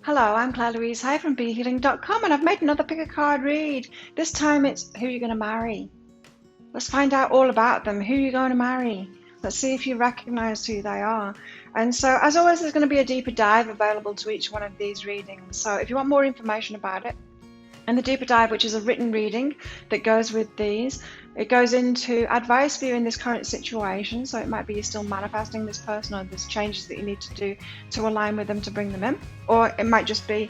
Hello, I'm Claire Louise Hay from BeHealing.com, and I've made another pick a card read. This time it's who you're going to marry. Let's find out all about them. Who you're going to marry. Let's see if you recognize who they are. And so, as always, there's going to be a deeper dive available to each one of these readings. So if you want more information about it, and the deeper dive, which is a written reading that goes with these, it goes into advice for you in this current situation. So it might be you're still manifesting this person, or there's changes that you need to do to align with them to bring them in, or it might just be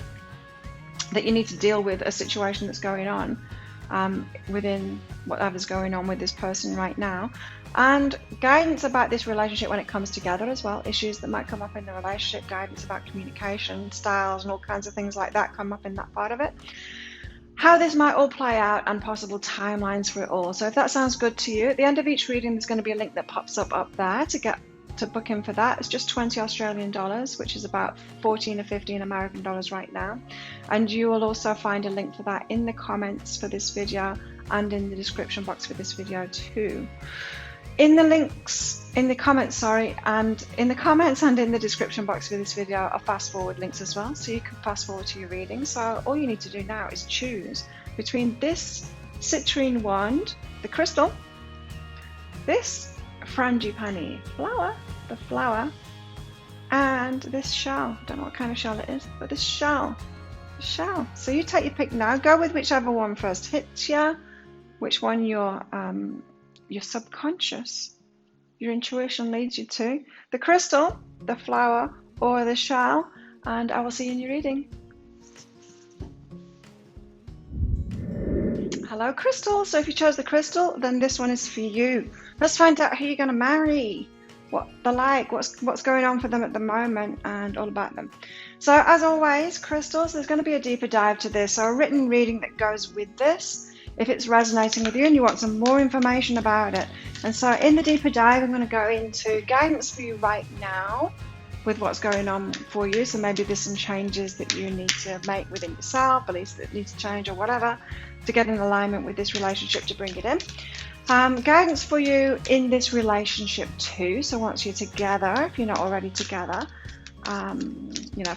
that you need to deal with a situation that's going on within whatever's going on with this person right now, and guidance about this relationship when it comes together as well. Issues that might come up in the relationship, guidance about communication styles and all kinds of things like that come up in that part of it. How this might all play out and possible timelines for it all. So if that sounds good to you, at the end of each reading there's going to be a link that pops up there to book in for that. It's just 20 Australian dollars, which is about 14 or 15 American dollars right now. And you will also find a link for that in the comments for this video and in the description box for this video too. In the links, in the comments, and in the comments and in the description box for this video are fast forward links as well, so you can fast forward to your reading. So all you need to do now is choose between this citrine wand, the crystal, this frangipani flower, the flower, and this shell. Don't know what kind of shell it is, but this shell, the shell. So you take your pick now. Go with whichever one first hits you, which one your subconscious, your intuition leads you to. The crystal, the flower, or the shell, and I will see you in your reading. Hello, crystal. So if you chose the crystal, then this one is for you. Let's find out who you're going to marry, what they're like, what's going on for them at the moment, and all about them. So as always, crystals, there's going to be a deeper dive to this, so a written reading that goes with this if it's resonating with you and you want some more information about it. And so in the deeper dive, I'm going to go into guidance for you right now with what's going on for you. So maybe there's some changes that you need to make within yourself, beliefs that need to change or whatever, to get in alignment with this relationship to bring it in. Guidance for you in this relationship too. So once you're together, if you're not already together,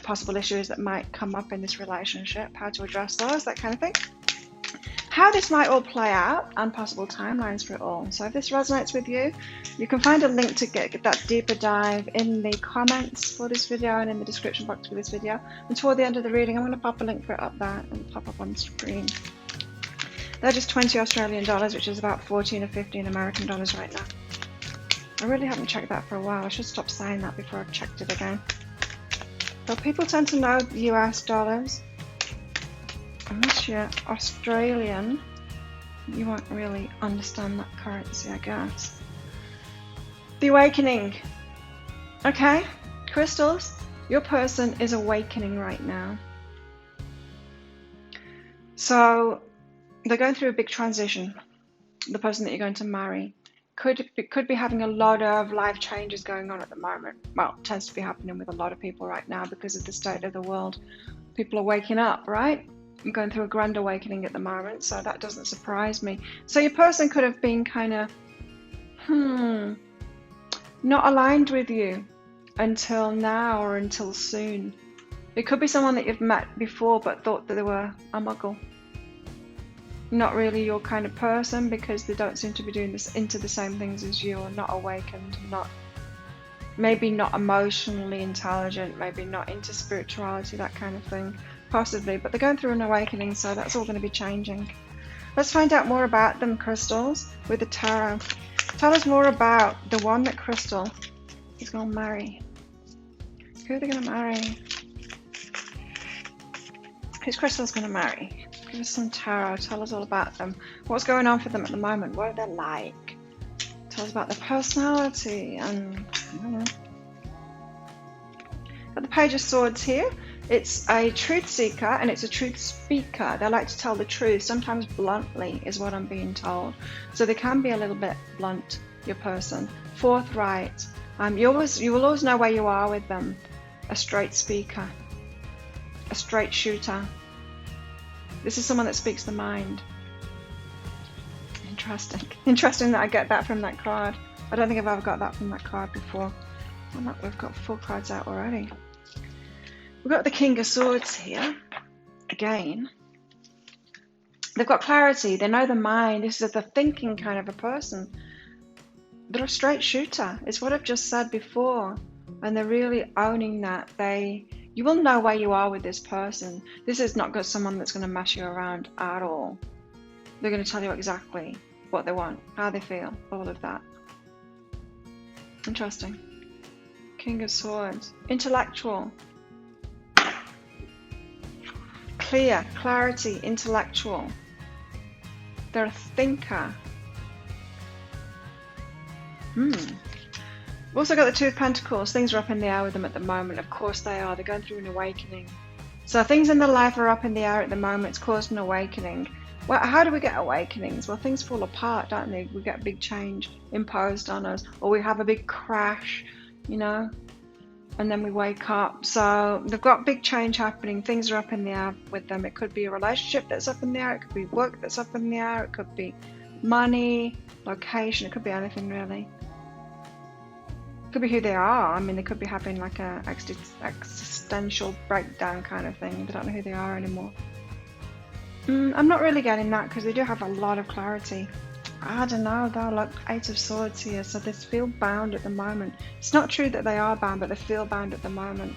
possible issues that might come up in this relationship, how to address those, that kind of thing. How this might all play out and possible timelines for it all. So if this resonates with you, you can find a link to get that deeper dive in the comments for this video and in the description box for this video. And toward the end of the reading, I'm going to pop a link for it up there and pop up on screen. They're just 20 Australian dollars, which is about 14 or 15 American dollars right now. I really haven't checked that for a while. I should stop saying that before I've checked it again. But people tend to know US dollars. Unless you're Australian, you won't really understand that currency, I guess. The awakening. Okay, crystals, your person is awakening right now. So they're going through a big transition. The person that you're going to marry could be having a lot of life changes going on at the moment. Well, it tends to be happening with a lot of people right now because of the state of the world. People are waking up, right? I'm going through a grand awakening at the moment, so that doesn't surprise me. So your person could have been kind of not aligned with you until now or until soon. It could be someone that you've met before but thought that they were a muggle. Not really your kind of person because they don't seem to be doing this into the same things as you, or not awakened, maybe not emotionally intelligent, maybe not into spirituality, that kind of thing. Possibly, but they're going through an awakening, so that's all going to be changing. Let's find out more about them, crystals, with the tarot. Tell us more about the one that crystal is going to marry. Who are they going to marry? Who's crystal's going to marry? Give us some tarot. Tell us all about them. What's going on for them at the moment? What are they like? Tell us about their personality and I don't know. Got the Page of Swords here. It's a truth seeker and it's a truth speaker. They like to tell the truth, sometimes bluntly is what I'm being told. So they can be a little bit blunt, your person. Forthright. You will always know where you are with them. A straight speaker. A straight shooter. This is someone that speaks the mind. Interesting. Interesting that I get that from that card. I don't think I've ever got that from that card before. Well, we've got 4 cards out already. We've got the King of Swords here. Again, they've got clarity. They know the mind. This is the thinking kind of a person. They're a straight shooter. It's what I've just said before. And they're really owning that. You will know where you are with this person. This is not someone that's going to mess you around at all. They're going to tell you exactly what they want, how they feel, all of that. Interesting. King of Swords. Intellectual. Clear, clarity, intellectual. They're a thinker. We've also got the Two of Pentacles. Things are up in the air with them at the moment. Of course they are. They're going through an awakening. So things in their life are up in the air at the moment. It's caused an awakening. Well, how do we get awakenings? Well, things fall apart, don't they? We get a big change imposed on us, or we have a big crash, you know, and then we wake up. So they've got big change happening. Things are up in the air with them. It could be a relationship that's up in the air. It could be work that's up in the air. It could be money, location. It could be anything really. It could be who they are. I mean, they could be having like a existential breakdown kind of thing. They don't know who they are anymore. I'm not really getting that because they do have a lot of clarity. I don't know though, like Eight of Swords here, so they feel bound at the moment. It's not true that they are bound, but they feel bound at the moment.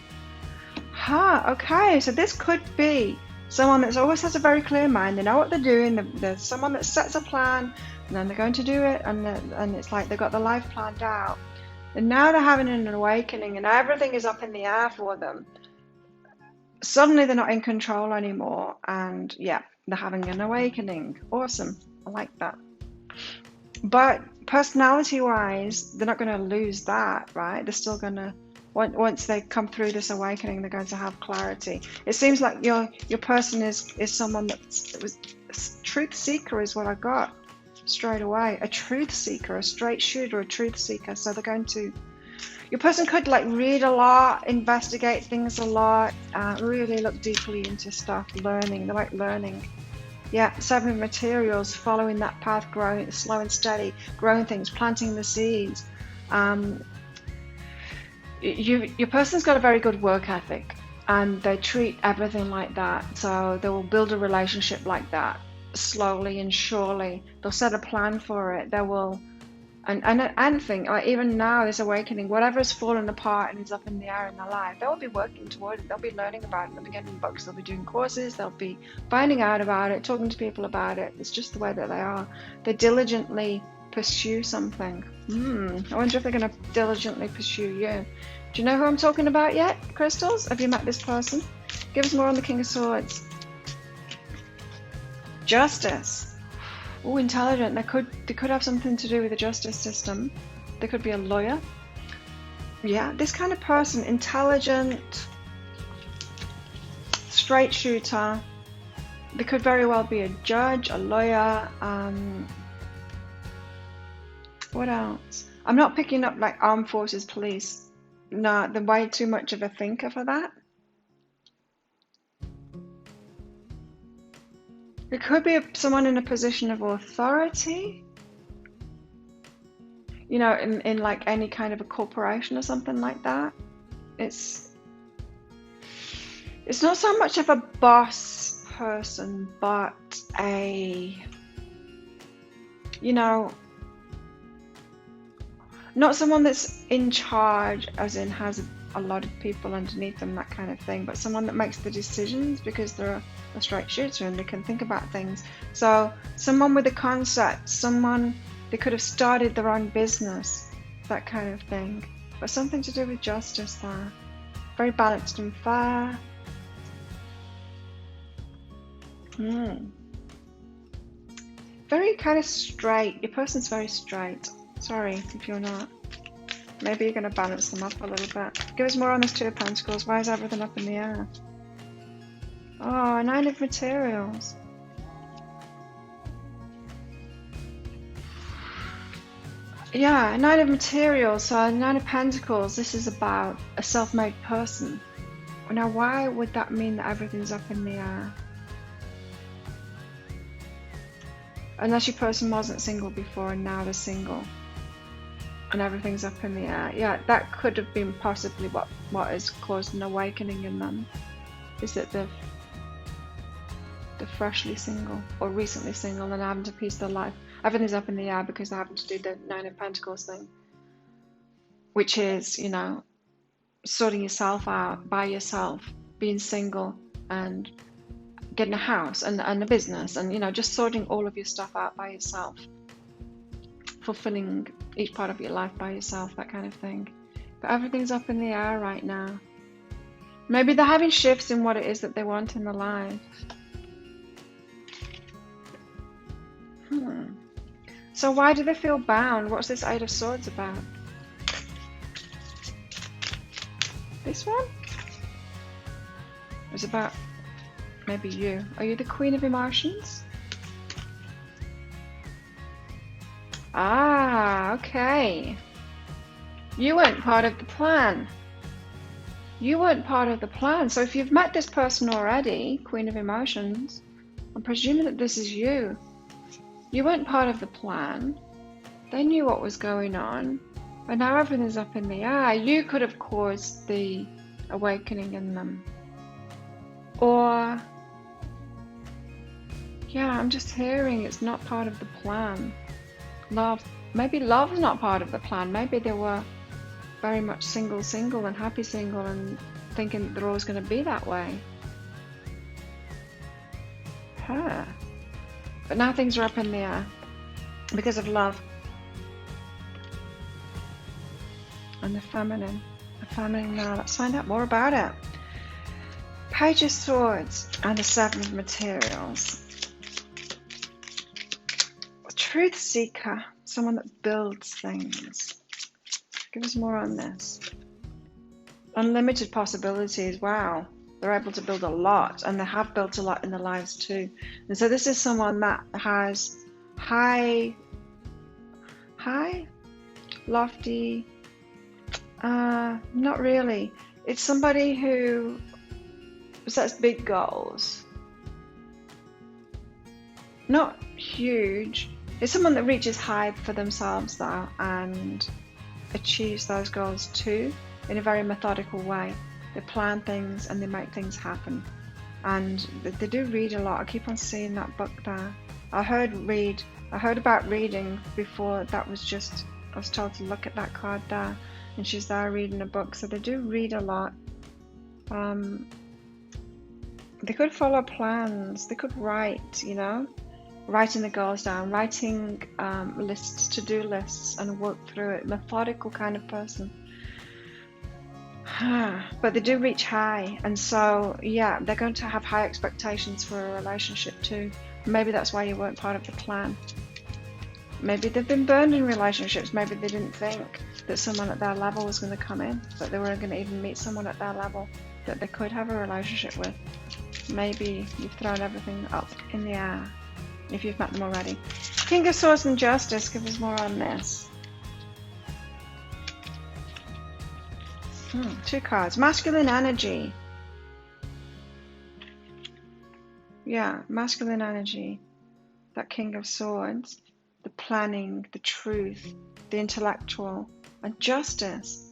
Okay, so this could be someone that always has a very clear mind. They know what they're doing. There's someone that sets a plan and then they're going to do it, and it's like they've got the life planned out. And now they're having an awakening and everything is up in the air for them. Suddenly they're not in control anymore, and yeah, they're having an awakening. Awesome. I like that. But personality-wise, they're not going to lose that, right? They're still going to, once they come through this awakening, they're going to have clarity. It seems like your person is someone that was a truth seeker is what I got straight away. A truth seeker, a straight shooter, a truth seeker. So they're going to, your person could like read a lot, investigate things a lot, really look deeply into stuff, learning. They like learning. Yeah, 7 of materials, following that path, growing slow and steady, growing things, planting the seeds. Your person's got a very good work ethic, and they treat everything like that. So they will build a relationship like that, slowly and surely. They'll set a plan for it. They will, and anything, like even now, this awakening, whatever's fallen apart and is up in the air in their life, they will be working toward it. They'll be learning about it. They'll be getting books. They'll be doing courses. They'll be finding out about it, talking to people about it. It's just the way that they are. They diligently pursue something. I wonder if they're going to diligently pursue you. Do you know who I'm talking about yet, crystals? Have you met this person? Give us more on the King of Swords. Justice. Oh, intelligent. They could have something to do with the justice system. They could be a lawyer. Yeah, this kind of person, intelligent, straight shooter. They could very well be a judge, a lawyer. What else? I'm not picking up like armed forces, police. No, they're way too much of a thinker for that. It could be someone in a position of authority, you know, in like any kind of a corporation or something like that. It's not so much of a boss person, but a, you know, not someone that's in charge, as in has a lot of people underneath them, that kind of thing, but someone that makes the decisions because they're a straight shooter and they can think about things. So someone with a concept, someone, they could have started their own business, that kind of thing, but something to do with justice there. Very balanced and fair. Very kind of straight. Your person's very straight. Sorry if you're not. Maybe you're going to balance them up a little bit. Give us more on this Two of Pentacles. Why is everything up in the air? Oh, 9 of Materials. Yeah, 9 of Materials. So 9 of Pentacles. This is about a self-made person. Now, why would that mean that everything's up in the air? Unless your person wasn't single before and now they're single. and everything's up in the air. Yeah, that could have been possibly what has caused an awakening in them, is that they're freshly single or recently single and having to piece their life. Everything's up in the air because they're having to do the Nine of Pentacles thing, which is, you know, sorting yourself out by yourself, being single and getting a house and a business, and, you know, just sorting all of your stuff out by yourself, fulfilling each part of your life by yourself, that kind of thing. But everything's up in the air right now. Maybe they're having shifts in what it is that they want in their life. So why do they feel bound? What's this Eight of Swords about? This one? It's about maybe you. Are you the Queen of Emotions? Ah, okay. You weren't part of the plan. You weren't part of the plan. So if you've met this person already, Queen of Emotions, I'm presuming that this is you. You weren't part of the plan. They knew what was going on, but now everything's up in the air. You could have caused the awakening in them. Or, yeah, I'm just hearing it's not part of the plan. Love, maybe love's not part of the plan. Maybe they were very much single and happy single and thinking they're always going to be that way. Huh. But now things are up in the air because of love. And the feminine now. Let's find out more about it. Page of Swords and the Seven of Materials. A truth seeker, someone that builds things. Give us more on this. Unlimited possibilities. Wow. They're able to build a lot, and they have built a lot in their lives too. And so this is someone that has high, lofty, not really. It's somebody who sets big goals. Not huge. It's someone that reaches high for themselves though, and achieves those goals too in a very methodical way. They plan things and they make things happen. And they do read a lot. I keep on seeing that book there. I heard about reading before. That was just, I was told to look at that card there. And she's there reading a book. So they do read a lot. They could follow plans. They could write, you know, writing the goals down, writing lists, to-do lists, and work through it. Methodical kind of person. But they do reach high, and so yeah, they're going to have high expectations for a relationship too. Maybe that's why you weren't part of the plan. Maybe they've been burned in relationships. Maybe they didn't think that someone at their level was going to come in, that they weren't going to even meet someone at their level that they could have a relationship with. Maybe you've thrown everything up in the air if you've met them already. King of Swords and Justice. Give us more on this. Two cards. Masculine energy. Yeah, masculine energy. That King of Swords. The planning, the truth, the intellectual, and justice.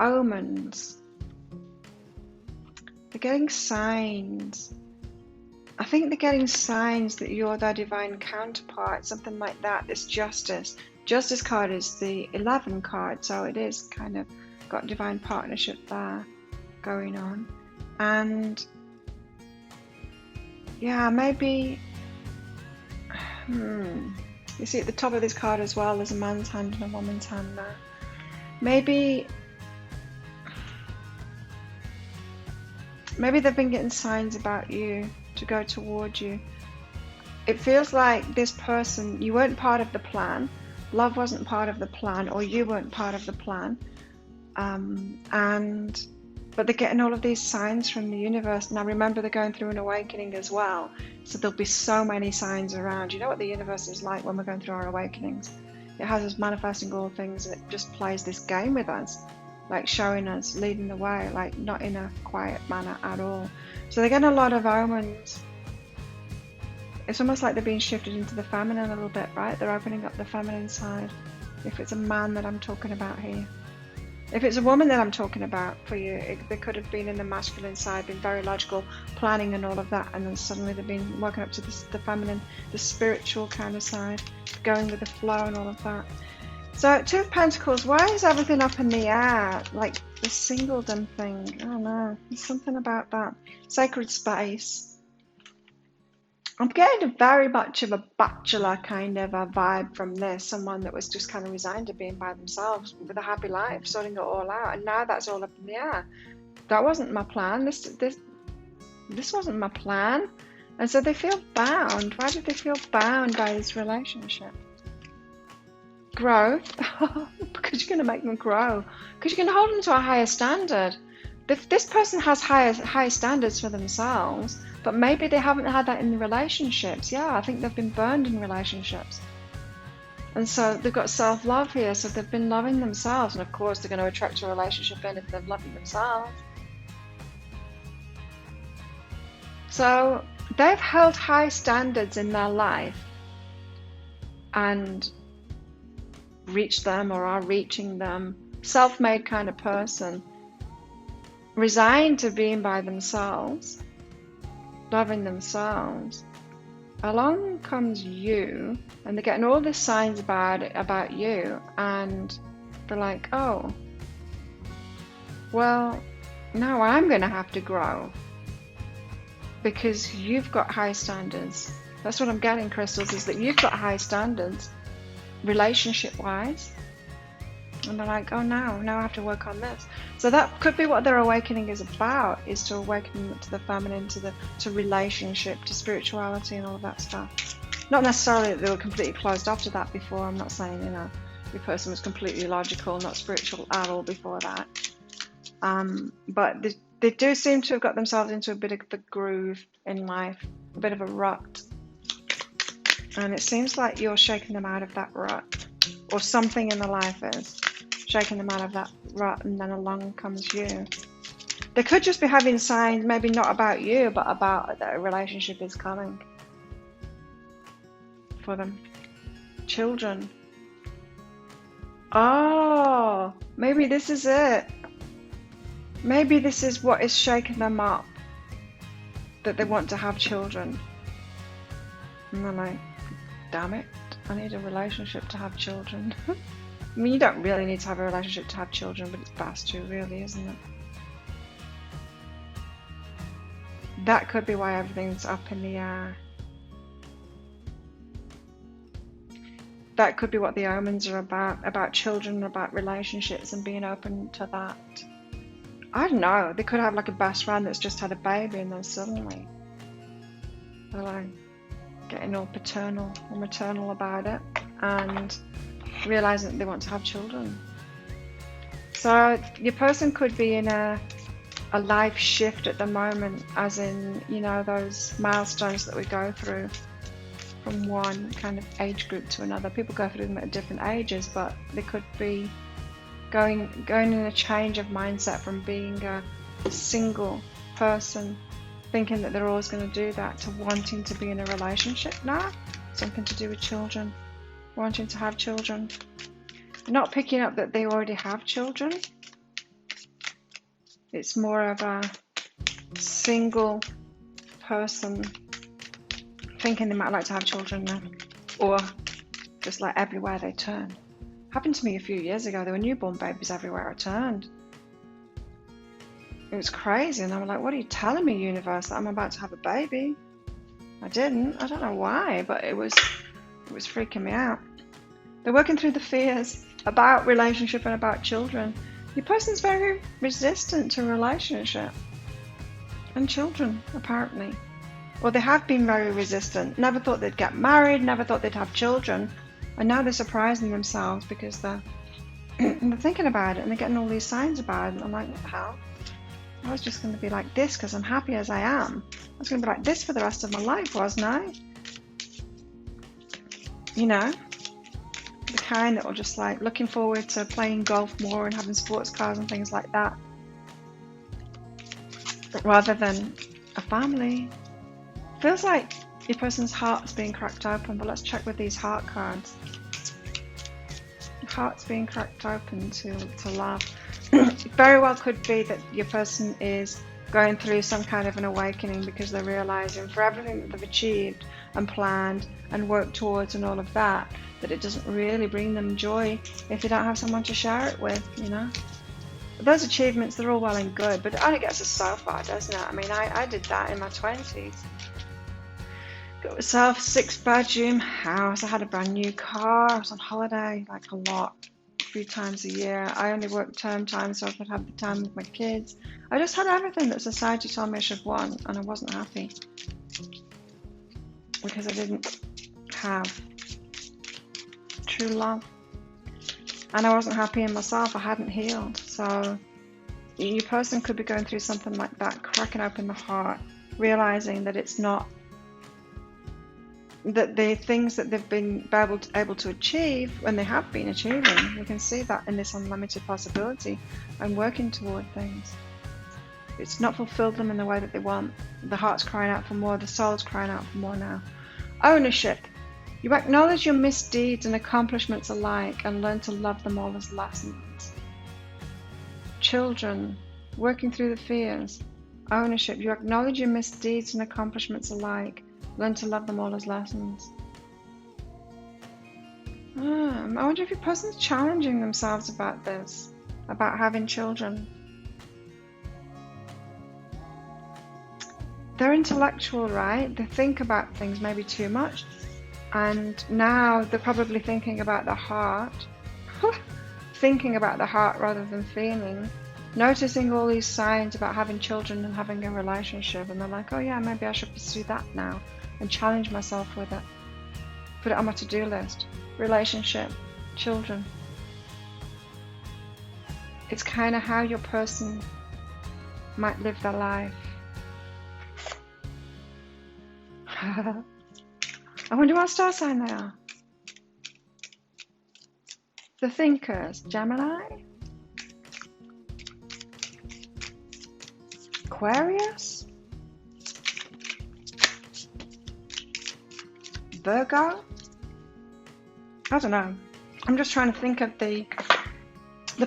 Omens. They're getting signs. I think they're getting signs that you're their divine counterpart, something like that. This Justice. Justice card is the 11 card, so it is kind of got divine partnership there going on. And yeah, maybe you see at the top of this card as well, there's a man's hand and a woman's hand there. Maybe they've been getting signs about you to go toward you. It feels like this person, you weren't part of the plan, love wasn't part of the plan, or you weren't part of the plan. But they're getting all of these signs from the universe. Now remember, they're going through an awakening as well, so there'll be so many signs around. You know what the universe is like when we're going through our awakenings. It has us manifesting all things, and it just plays this game with us, like showing us, leading the way, like not in a quiet manner at all. So they're getting a lot of omens. It's almost like they're being shifted into the feminine a little bit, right? They're opening up the feminine side. if it's a man that I'm talking about here. If it's a woman that I'm talking about for you, they could have been in the masculine side, been very logical, planning and all of that, and then suddenly they've been woken up to the feminine, the spiritual kind of side, going with the flow and all of that. So, Two of Pentacles, why is everything up in the air? Like the singledom thing, I don't know, there's something about that. Sacred space. I'm getting very much of a bachelor kind of a vibe from this. Someone that was just kind of resigned to being by themselves with a happy life, sorting it all out, and now that's all up in the air. That wasn't my plan. This wasn't my plan, and so they feel bound. Why did they feel bound by this relationship? Growth, because you're going to make them grow. Because you're going to hold them to a higher standard. If this person has high standards for themselves, but maybe they haven't had that in the relationships. Yeah, I think they've been burned in relationships. And so they've got self-love here, so they've been loving themselves. And of course, they're going to attract a relationship in if they're loving themselves. So they've held high standards in their life and reached them or are reaching them. Self-made kind of person. Resigned to being by themselves, loving themselves. Along comes you, and they're getting all these signs about you, and they're like, oh, well, now I'm going to have to grow because you've got high standards. That's what I'm getting, crystals, is that you've got high standards relationship-wise. And they're like, oh, now I have to work on this. So that could be what their awakening is about, is to awaken to the feminine, to relationship, to spirituality and all of that stuff. Not necessarily that they were completely closed off to that before. I'm not saying, your person was completely logical, not spiritual at all before that. But they do seem to have got themselves into a bit of a groove in life, a bit of a rut. And it seems like you're shaking them out of that rut, or something in the life is shaking them out of that rut, and then along comes you. They could just be having signs, maybe not about you, but about that a relationship is coming for them. Children. Oh, maybe this is it. Maybe this is what is shaking them up, that they want to have children. And they're like, damn it, I need a relationship to have children. I mean, you don't really need to have a relationship to have children, but it's best to, really, isn't it? That could be why everything's up in the air. That could be what the omens are about children, about relationships and being open to that. I don't know, they could have like a best friend that's just had a baby and then suddenly they're like getting all paternal or maternal about it and realizing that they want to have children. So your person could be in a life shift at the moment, as in, those milestones that we go through from one kind of age group to another. People go through them at different ages, but they could be going in a change of mindset from being a single person thinking that they're always going to do that to wanting to be in a relationship now. Something to do with children, wanting to have children. Not picking up that they already have children. It's more of a single person thinking they might like to have children now, or just like everywhere they turn. Happened to me a few years ago. There were newborn babies everywhere I turned. It was crazy, and I was like, what are you telling me, universe, that I'm about to have a baby? I didn't. I don't know why, but it was freaking me out. They're working through the fears about relationship and about children. Your person's very resistant to relationship and children, apparently. Or they have been very resistant. Never thought they'd get married, never thought they'd have children. And now they're surprising themselves because they're thinking about it and they're getting all these signs about it. And I'm like, what the hell? I was just going to be like this because I'm happy as I am. I was going to be like this for the rest of my life, wasn't I? The kind that will just like looking forward to playing golf more and having sports cars and things like that, rather than a family. Feels like your person's heart's being cracked open, but let's check with these heart cards. heart's being cracked open to love. It very well could be that your person is going through some kind of an awakening because they're realizing for everything that they've achieved and planned and worked towards and all of that, that it doesn't really bring them joy if they don't have someone to share it with, you know. Those achievements, they're all well and good, but it only gets us so far, doesn't it? I mean, I did that in my 20s. Got myself a 6-bedroom house. I had a brand new car. I was on holiday like a lot, a few times a year. I only worked term time so I could have the time with my kids. I just had everything that society told me I should want, and I wasn't happy because I didn't have true love. And I wasn't happy in myself. I hadn't healed. So your person could be going through something like that, cracking open the heart, realizing that it's not, that the things that they've been able to achieve, when they have been achieving, we can see that in this unlimited possibility and working toward things. It's not fulfilled them in the way that they want. The heart's crying out for more. The soul's crying out for more now. Ownership. You acknowledge your misdeeds and accomplishments alike and learn to love them all as lessons. Children, working through the fears. Ownership. You acknowledge your misdeeds and accomplishments alike. Learn to love them all as lessons. I wonder if your person's challenging themselves about this, about having children. They're intellectual, right? They think about things maybe too much. And now they're probably thinking about the heart. Thinking about the heart rather than feeling. Noticing all these signs about having children and having a relationship. And they're like, oh yeah, maybe I should pursue that now. And challenge myself with it. Put it on my to-do list. Relationship. Children. It's kind of how your person might live their life. I wonder what star sign they are. The thinkers. Gemini? Aquarius? Virgo? I don't know. I'm just trying to think of the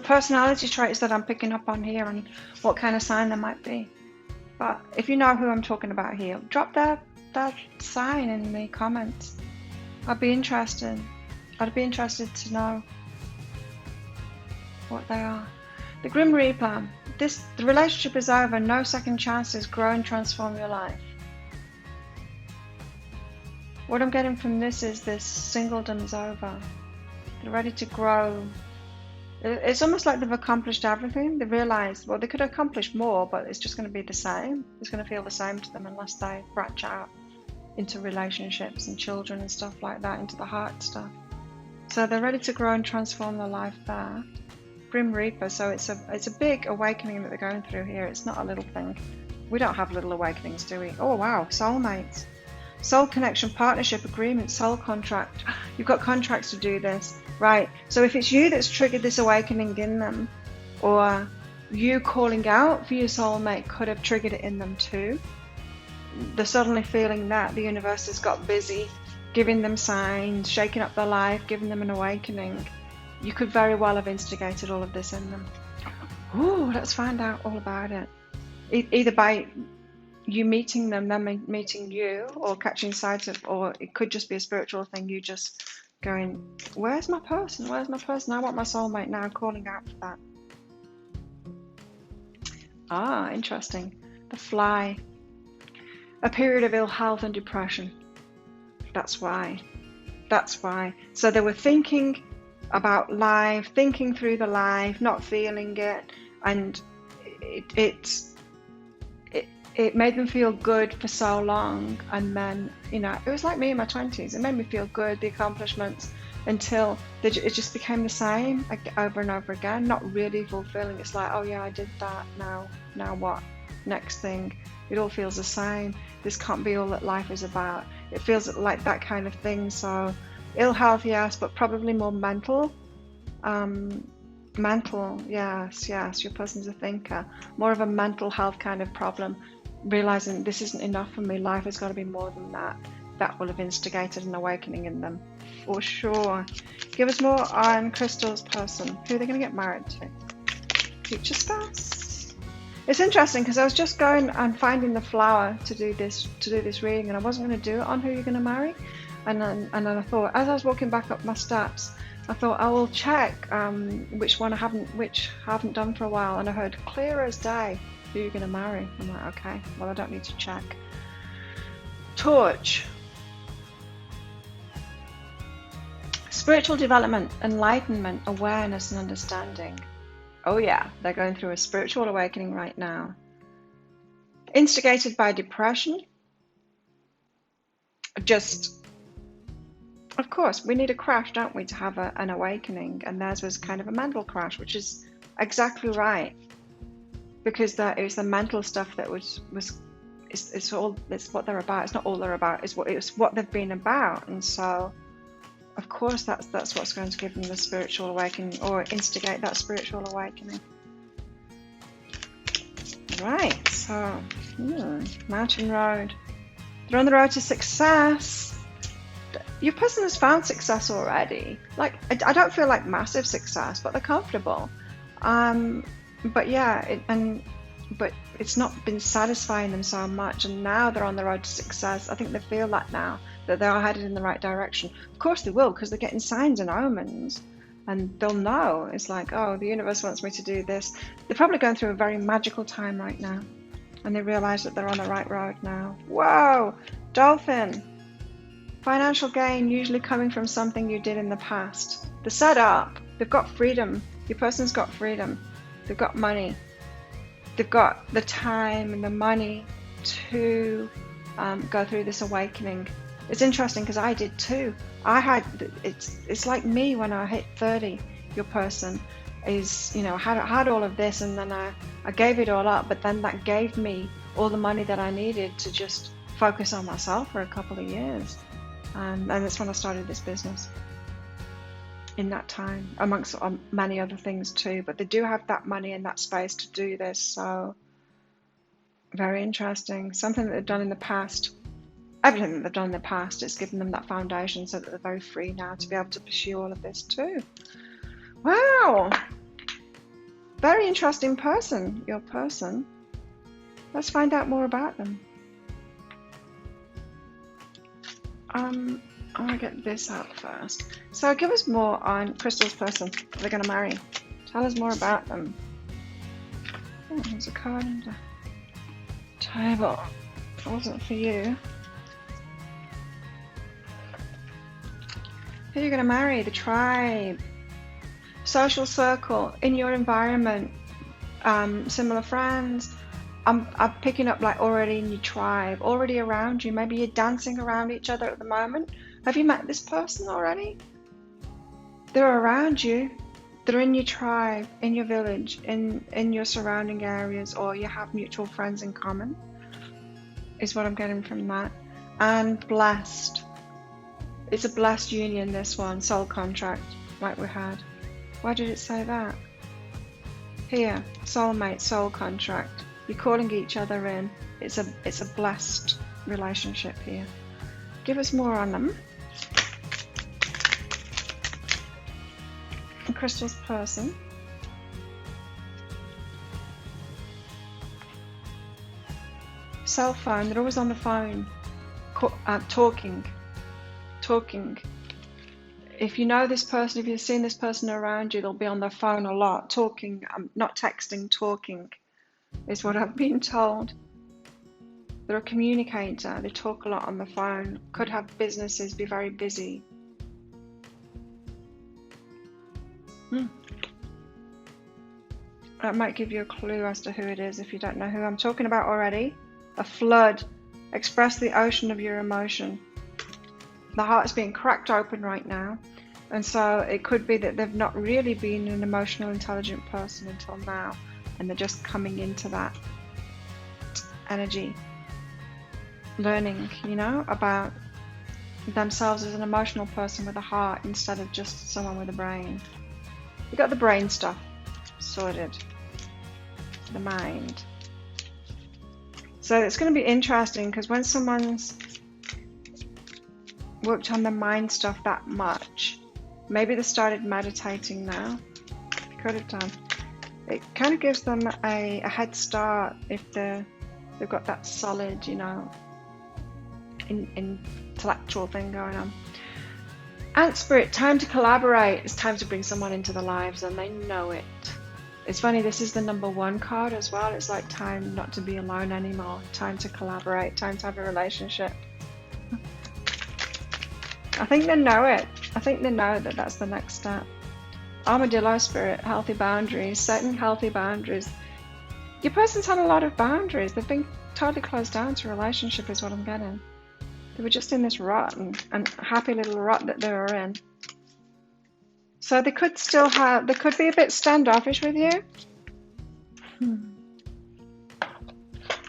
personality traits that I'm picking up on here and what kind of sign they might be. But if you know who I'm talking about here, drop that sign in the comments. I'd be interested to know what they are. The Grim Reaper. The relationship is over. No second chances. Grow and transform your life. What I'm getting from this is this singledom is over. They're ready to grow. It's almost like they've accomplished everything. They realize, well, they could accomplish more, but it's just going to be the same. It's going to feel the same to them unless they branch out into relationships and children and stuff like that, into the heart stuff. So they're ready to grow and transform their life there. Grim Reaper, so it's a big awakening that they're going through here. It's not a little thing. We don't have little awakenings, do we? Oh wow, soulmates. Soul connection, partnership, agreement, soul contract. You've got contracts to do this. Right, so if it's you that's triggered this awakening in them, or you calling out for your soulmate could have triggered it in them too. They're suddenly feeling that the universe has got busy, giving them signs, shaking up their life, giving them an awakening. You could very well have instigated all of this in them. Ooh, let's find out all about it. Either by you meeting them, them meeting you, or catching sight of, or it could just be a spiritual thing, you just going, where's my person? Where's my person? I want my soulmate now, calling out for that. Ah, interesting. The Fly. A period of ill health and depression. That's why. So they were thinking about life, thinking through the life, not feeling it, and it made them feel good for so long. And then, it was like me in my 20s. It made me feel good, the accomplishments, until it just became the same over and over again, not really fulfilling. It's like, oh yeah, I did that, now what? Next thing. It all feels the same. This can't be all that life is about. It feels like that kind of thing. So ill health, yes, but probably more mental. Mental, yes, your person's a thinker. More of a mental health kind of problem. Realizing this isn't enough for me, life has got to be more than that. That will have instigated an awakening in them or sure. Give us more on Crystal's person. Who are they going to get married to? Future spouse. It's interesting because I was just going and finding the flower to do this reading, and I wasn't going to do it on who you're going to marry. And then I thought, as I was walking back up my steps, I thought I will check which I haven't done for a while, and I heard clear as day who you're going to marry. I'm like, okay, well I don't need to check. Torch. Spiritual development, enlightenment, awareness, and understanding. Oh yeah, they're going through a spiritual awakening right now. Instigated by depression. Of course, we need a crash, don't we, to have an awakening? And theirs was kind of a mental crash, which is exactly right, because it was the mental stuff that it's what they're about. It's not all they're about. It's what they've been about, and so, of course, that's what's going to give them the spiritual awakening, or instigate that spiritual awakening. Right. So, Mountain Road. They're on the road to success. Your person has found success already. Like, I don't feel like massive success, but they're comfortable. But yeah, but it's not been satisfying them so much, and now they're on the road to success. I think they feel that now, that they are headed in the right direction. Of course they will, because they're getting signs and omens, and they'll know. It's like, oh, the universe wants me to do this. They're probably going through a very magical time right now, and they realize that they're on the right road now. Whoa, Dolphin. Financial gain usually coming from something you did in the past. They're set up. They've got freedom. Your person's got freedom. They've got money. They've got the time and the money to go through this awakening. It's interesting because I did too. It's like me when I hit 30. Your person is, had all of this, and then I gave it all up, but then that gave me all the money that I needed to just focus on myself for a couple of years. And that's when I started this business. In that time, amongst many other things too, but they do have that money and that space to do this. So very interesting. Something that they've done in the past. Everything that they've done in the past, it's given them that foundation so that they're very free now to be able to pursue all of this too. Wow, very interesting person, your person. Let's find out more about them. I'm gonna get this out first. So give us more on Crystal's person that they're gonna marry. Tell us more about them. Oh, there's a card in the table. It wasn't for you. Who are you gonna marry? The tribe. Social circle. In your environment. Similar friends. I'm picking up like already in your tribe, already around you. Maybe you're dancing around each other at the moment. Have you met this person already? They're around you. They're in your tribe, in your village, in your surrounding areas, or you have mutual friends in common, is what I'm getting from that. And blessed. It's a blessed union, this one. Soul contract, like we had. Why did it say that? Here, soulmate, soul contract. You're calling each other in. It's a blessed relationship here. Give us more on them. And Crystal's person. Cell phone. They're always on the phone. Talking. If you know this person, if you've seen this person around you, they'll be on their phone a lot. Talking. Not texting, talking. Is what I've been told. They're a communicator. They talk a lot on the phone. Could have businesses, be very busy. That might give you a clue as to who it is if you don't know who I'm talking about already. A flood. Express the ocean of your emotion. The heart's being cracked open right now. And so it could be that they've not really been an emotional, intelligent person until now. And they're just coming into that energy, learning, about themselves as an emotional person with a heart instead of just someone with a brain. You got the brain stuff sorted, the mind. So it's going to be interesting because when someone's worked on the mind stuff that much. Maybe they started meditating now. Could have done. It kind of gives them a head start if they've got that solid, you know, intellectual thing going on. Ant Spirit, time to collaborate. It's time to bring someone into their lives, and they know it. It's funny, this is the #1 card as well. It's like time not to be alone anymore. Time to collaborate. Time to have a relationship. I think they know it. I think they know that that's the next step. Armadillo Spirit, healthy boundaries. Setting healthy boundaries. Your person's had a lot of boundaries. They've been totally closed down to a relationship is what I'm getting. They were just in this rut and happy little rut that they were in. So they could still have, they could be a bit standoffish with you.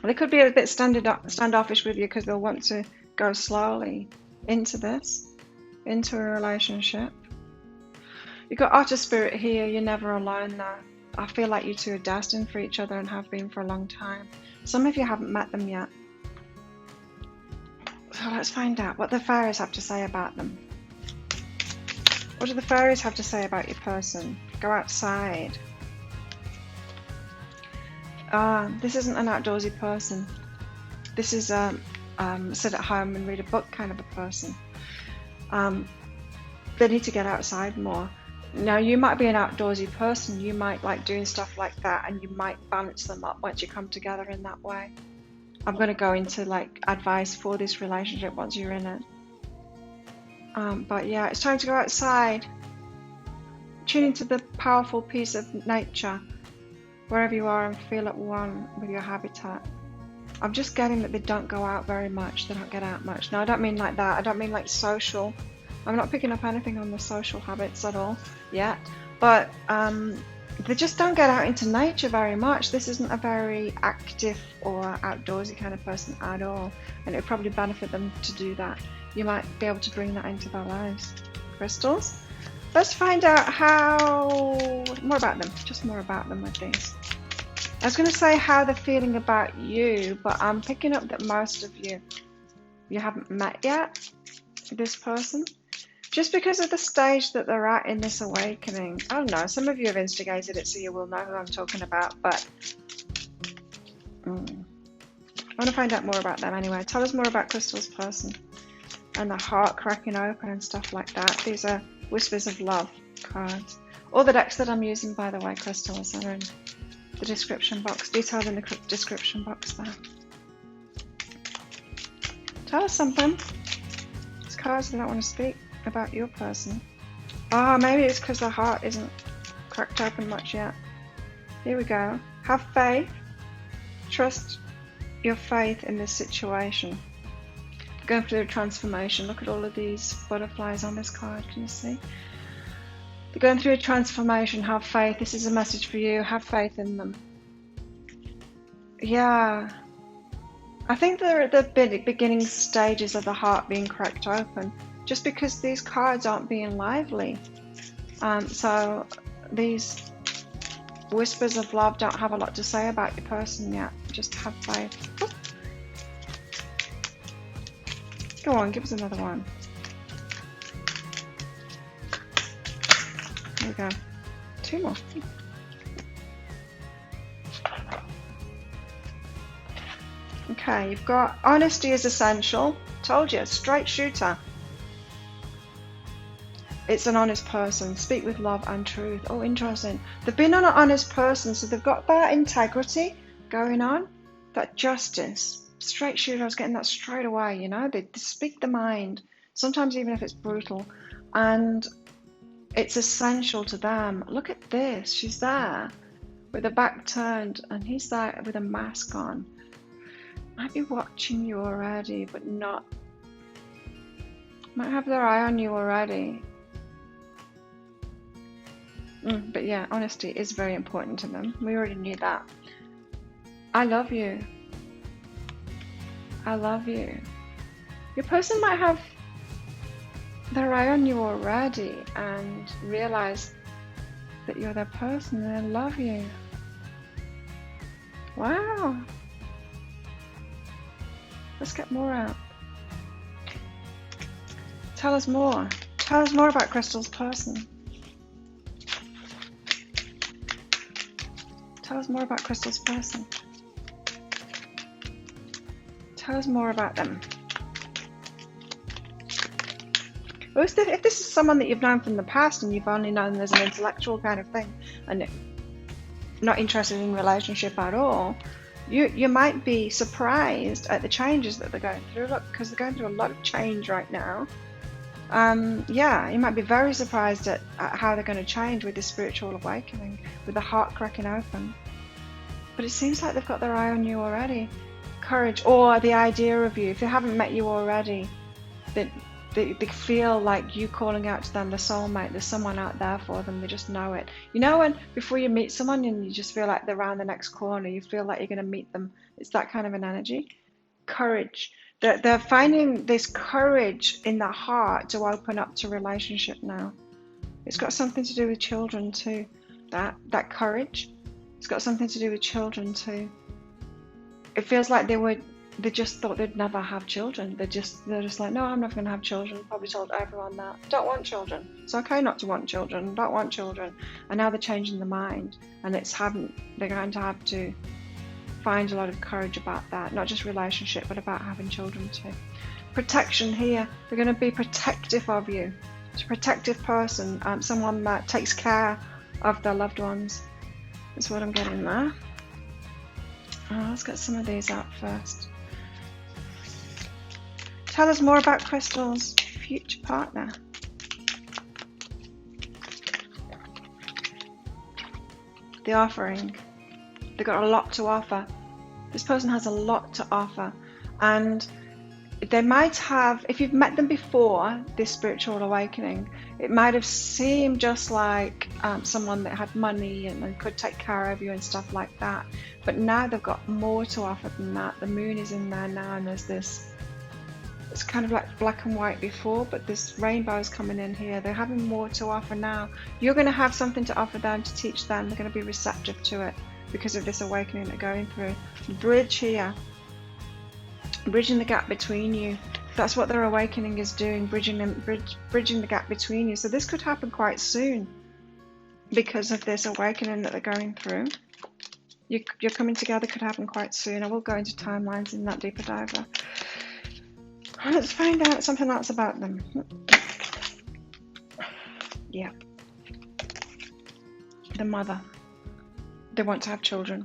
They could be a bit standoffish with you because they'll want to go slowly into this, into a relationship. You've got Otter Spirit here, you're never alone though. I feel like you two are destined for each other and have been for a long time. Some of you haven't met them yet. So let's find out what the fairies have to say about them. What do the fairies have to say about your person? Go outside. This isn't an outdoorsy person. This is a sit at home and read a book kind of a person. They need to get outside more. Now you might be an outdoorsy person. You might like doing stuff like that, and you might balance them up once you come together in that way. I'm going to go into like advice for this relationship once you're in it. But yeah, it's time to go outside. Tune into the powerful piece of nature wherever you are and feel at one with your habitat. I'm just getting that they don't go out very much. They don't get out much. Now I don't mean like that. I don't mean like social. I'm not picking up anything on the social habits at all yet. But they just don't get out into nature very much. This isn't a very active or outdoorsy kind of person at all. And it would probably benefit them to do that. You might be able to bring that into their lives. Crystals. Let's find out more about them. Just more about them with these. I was going to say how they're feeling about you, but I'm picking up that most of you haven't met yet this person. Just because of the stage that they're at in this awakening. I don't know, some of you have instigated it, so you will know who I'm talking about, but I want to find out more about them anyway. Tell us more about Crystal's person and the heart cracking open and stuff like that. These are Whispers of Love cards. All the decks that I'm using, by the way, Crystals, are in the description box, detailed in the description box there. Tell us something. These cards, they don't want to speak about your person. Oh, maybe it's because their heart isn't cracked open much yet. Here we go. Have faith. Trust your faith in this situation. Going through a transformation. Look at all of these butterflies on this card. Can you see? They're going through a transformation. Have faith. This is a message for you. Have faith in them. Yeah. I think they're at the beginning stages of the heart being cracked open. Just because these cards aren't being lively. So these Whispers of Love don't have a lot to say about your person yet. Just have faith. Oh. Go on, give us another one. There we go. 2 more. Okay, you've got honesty is essential. Told you, straight shooter. It's an honest person. Speak with love and truth. Oh, interesting. They've been an honest person, so they've got that integrity going on, that justice. Straight shooter, I was getting that straight away, you know. They speak the mind, sometimes even if it's brutal. And it's essential to them. Look at this. She's there with her back turned, and he's there with a mask on. Might be watching you already, but not. Might have their eye on you already. But yeah, honesty is very important to them. We already knew that. I love you. I love you. Your person might have their eye on you already and realize that you're their person and they love you. Wow. Let's get more out. Tell us more. Tell us more about Crystal's person. Tell us more about Crystal's person. Tell us more about them. Well, if this is someone that you've known from the past and you've only known as an intellectual kind of thing and not interested in relationship at all, you might be surprised at the changes that they're going through. Look, because they're going through a lot of change right now. Yeah, you might be very surprised at how they're going to change with this spiritual awakening, with the heart cracking open. But it seems like they've got their eye on you already. Courage, or the idea of you. If they haven't met you already, they feel like you calling out to them, the soulmate, there's someone out there for them, they just know it. You know, when before you meet someone and you just feel like they're around the next corner, you feel like you're going to meet them. It's that kind of an energy. Courage. They're finding this courage in their heart to open up to relationship now. It's got something to do with children too. That courage. It's got something to do with children too. It feels like they just thought they'd never have children. They're just like, no, I'm not going to have children. Probably told everyone that. Don't want children. It's okay not to want children. Don't want children. And now they're changing their mind, and they're going to have to find a lot of courage about that. Not just relationship, but about having children too. Protection here. They're going to be protective of you. It's a protective person, someone that takes care of their loved ones. That's what I'm getting there. Let's get some of these out first. Tell us more about Crystal's future partner. The offering. They've got a lot to offer. This person has a lot to offer. And they might have, if you've met them before this spiritual awakening, it might have seemed just like someone that had money and could take care of you and stuff like that. But now they've got more to offer than that. The moon is in there now, and there's this, it's kind of like black and white before, but this rainbow is coming in here. They're having more to offer now. You're going to have something to offer them, to teach them. They're going to be receptive to it because of this awakening they're going through. Bridge here. Bridging the gap between you. That's what their awakening is doing, bridging the gap between you. So this could happen quite soon because of this awakening that they're going through. Your coming together could happen quite soon. I will go into timelines in that deeper diver. Let's find out something else about them. Yeah. The mother. They want to have children.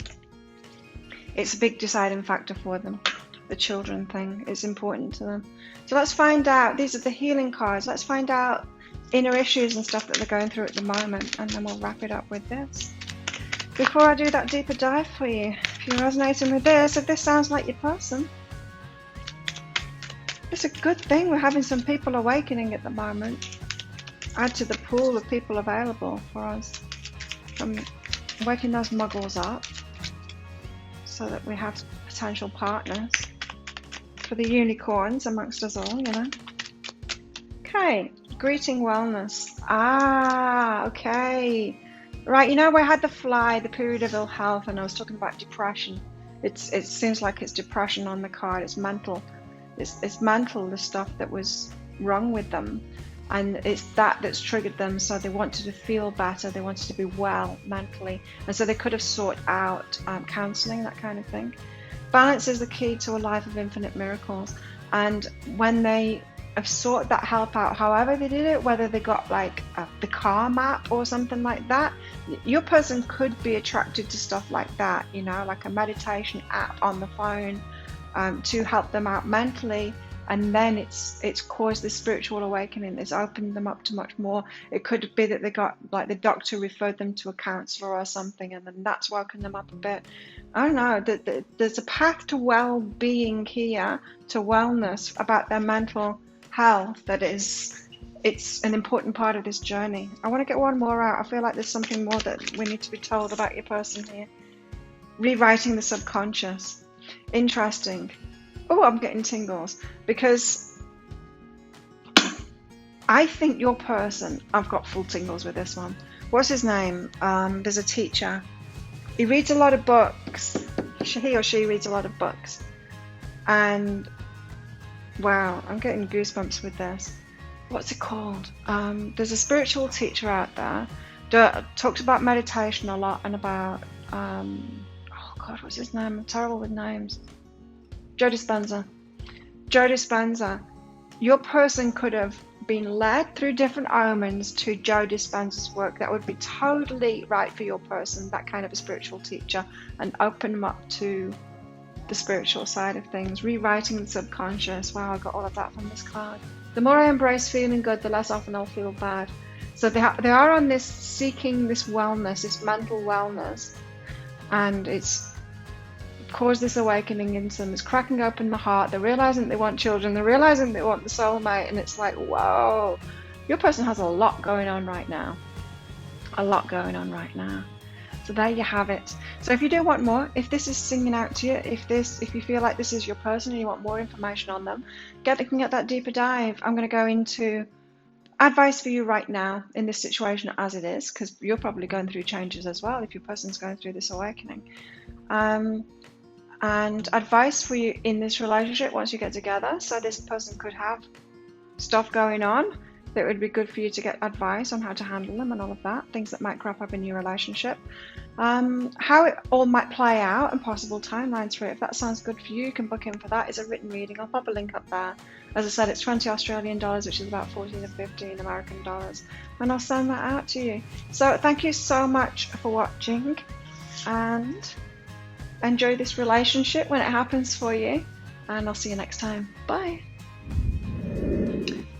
It's a big deciding factor for them. The children thing is important to them. So let's find out. These are the healing cards. Let's find out inner issues and stuff that they're going through at the moment, and then we'll wrap it up with this. Before I do that deeper dive for you, if you're resonating with this, if this sounds like your person, it's a good thing we're having some people awakening at the moment. Add to the pool of people available for us. I'm waking those muggles up so that we have potential partners for the unicorns amongst us all, you know. Okay, greeting wellness. Okay. Right, you know, we had the period of ill health, and I was talking about depression. It seems like it's depression on the card. It's mental. It's mental, the stuff that was wrong with them. And it's that's triggered them, so they wanted to feel better. They wanted to be well mentally. And so they could have sought out counseling, that kind of thing. Balance is the key to a life of infinite miracles. And when they have sought that help out, however they did it, whether they got like the car map or something like that, your person could be attracted to stuff like that, you know, like a meditation app on the phone to help them out mentally. And then it's caused this spiritual awakening. It's opened them up to much more. It could be that they got, like, the doctor referred them to a counselor or something, and then that's woken them up a bit. I don't know. There's a path to well-being here, to wellness, about their mental health. It's an important part of this journey. I want to get one more out. I feel like there's something more that we need to be told about your person here. Rewriting the subconscious. Interesting. Oh, I'm getting tingles, because I think your person, I've got full tingles with this one. What's his name? There's a teacher. He reads a lot of books. He or she reads a lot of books. And wow, I'm getting goosebumps with this. what's it called? There's a spiritual teacher out there that talks about meditation a lot and about, oh God, what's his name? I'm terrible with names. Joe Dispenza. Joe Dispenza. Your person could have been led through different omens to Joe Dispenza's work that would be totally right for your person, that kind of a spiritual teacher, and open them up to the spiritual side of things, rewriting the subconscious. Wow, I got all of that from this card. The more I embrace feeling good, the less often I'll feel bad. So they are on this seeking this wellness, this mental wellness, and it's caused this awakening in them. It's cracking open the heart. They're realizing they want children. They're realizing they want the soulmate, and it's like, whoa, your person has a lot going on right now. A lot going on right now. So there you have it. So if you do want more, if this is singing out to you, if you feel like this is your person and you want more information on them, get that deeper dive. I'm going to go into advice for you right now in this situation as it is, because you're probably going through changes as well if your person's going through this awakening. And advice for you in this relationship once you get together. So this person could have stuff going on that would be good for you to get advice on how to handle them and all of that, things that might crop up in your relationship, how it all might play out and possible timelines for it. If that sounds good for you, you can book in for that. It's a written reading. I'll pop a link up there. As I said, it's 20 Australian dollars, which is about 14 or 15 American dollars, and I'll send that out to you. So thank you so much for watching, and enjoy this relationship when it happens for you, and I'll see you next time. Bye.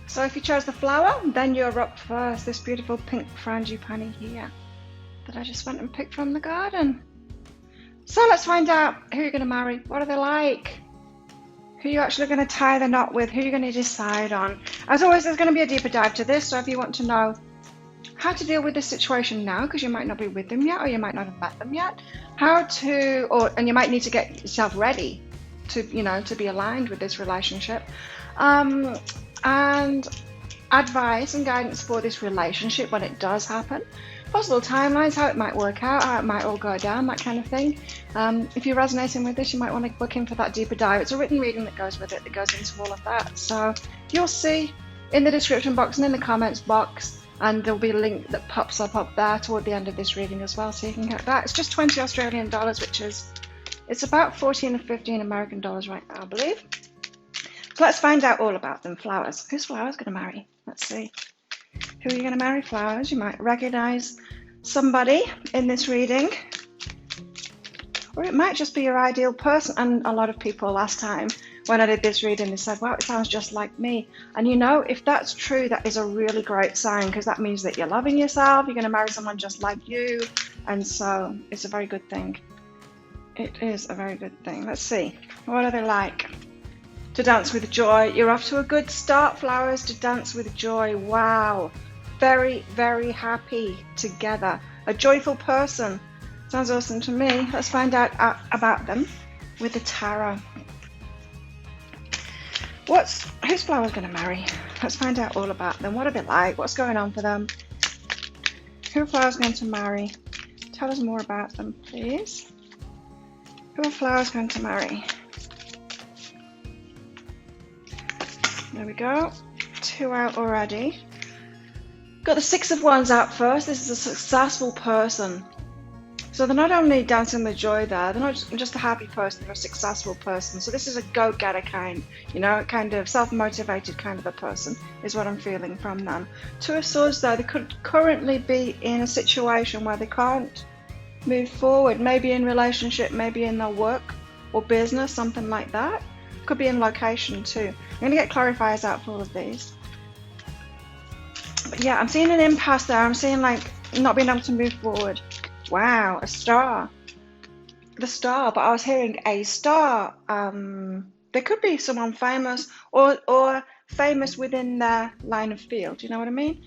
So if you chose the flower, then you're up first. This beautiful pink frangipani here that I just went and picked from the garden. So let's find out who you're going to marry. What are they like? Who you're actually going to tie the knot with? Who you're going to decide on? As always, there's going to be a deeper dive to this. So if you want to know how to deal with this situation now, because you might not be with them yet, or you might not have met them yet, and you might need to get yourself ready to, to be aligned with this relationship. And advice and guidance for this relationship when it does happen, possible timelines, how it might work out, how it might all go down, that kind of thing. If you're resonating with this, you might want to book in for that deeper dive. It's a written reading that goes with it, that goes into all of that. So you'll see in the description box and in the comments box, and there'll be a link that pops up there toward the end of this reading as well, so you can get that. It's just 20 Australian dollars, it's about 14 or 15 American dollars right now, I believe. So let's find out all about them. Flowers. Who's Flowers going to marry? Let's see. Who are you going to marry? Flowers. You might recognize somebody in this reading, or it might just be your ideal person. And a lot of people last time when I did this reading, they said, wow, it sounds just like me. And if that's true, that is a really great sign, because that means that you're loving yourself. You're going to marry someone just like you. And so it's a very good thing. It is a very good thing. Let's see. What are they like? To dance with joy. You're off to a good start, Flowers. To dance with joy. Wow. Very, very happy together. A joyful person. Sounds awesome to me. Let's find out about them with the tarot. Who's Flowers going to marry? Let's find out all about them. What are they like? What's going on for them? Who are Flowers going to marry? Tell us more about them, please. Who are Flowers going to marry? There we go. 2 out already. Got the 6 of Wands out first. This is a successful person. So they're not only dancing with joy there, they're not just a happy person, they're a successful person. So this is a go-getter kind, kind of self-motivated kind of a person is what I'm feeling from them. 2 of Swords there, they could currently be in a situation where they can't move forward, maybe in relationship, maybe in their work or business, something like that. Could be in location too. I'm going to get clarifiers out for all of these. But yeah, I'm seeing an impasse there. I'm seeing like not being able to move forward. Wow, a star. The star, but I was hearing a star. There could be someone famous or famous within their line of field. You know what I mean?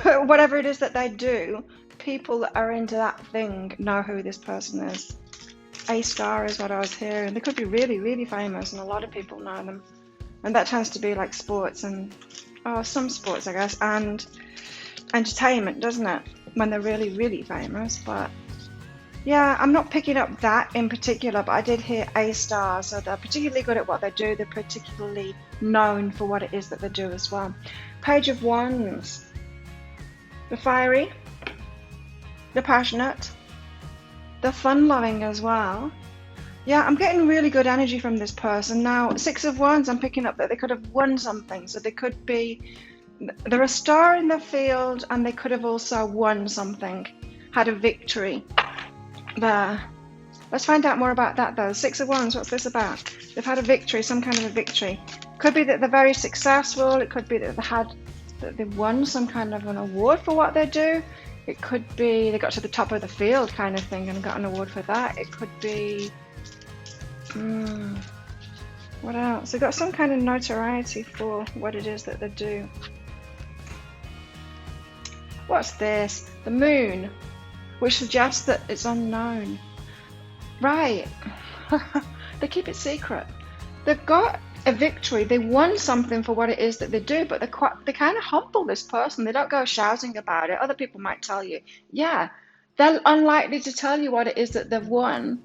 Whatever it is that they do, people that are into that thing know who this person is. A star is what I was hearing. They could be really, really famous, and a lot of people know them. And that tends to be like sports and some sports, I guess, and entertainment, doesn't it? When they're really, really famous. But Yeah, I'm not picking up that in particular, but I did hear A star, so they're particularly good at what they do. They're particularly known for what it is that they do as well. Page of Wands. The fiery, the passionate, the fun-loving as well. Yeah, I'm getting really good energy from this person. Now, Six of Wands, I'm picking up that they could have won something. So they could be, they're a star in the field, and they could have also won something, had a victory there. Let's find out more about that though. Six of Wands, what's this about? They've had a victory, some kind of a victory. Could be that they're very successful. It could be that they won some kind of an award for what they do. It could be they got to the top of the field kind of thing and got an award for that. It could be, what else? They got some kind of notoriety for what it is that they do. What's this? The moon, which suggests that it's unknown. Right. They keep it secret. They've got a victory. They won something for what it is that they do, but they kind of humble this person. They don't go shouting about it. Other people might tell you. Yeah, they're unlikely to tell you what it is that they've won,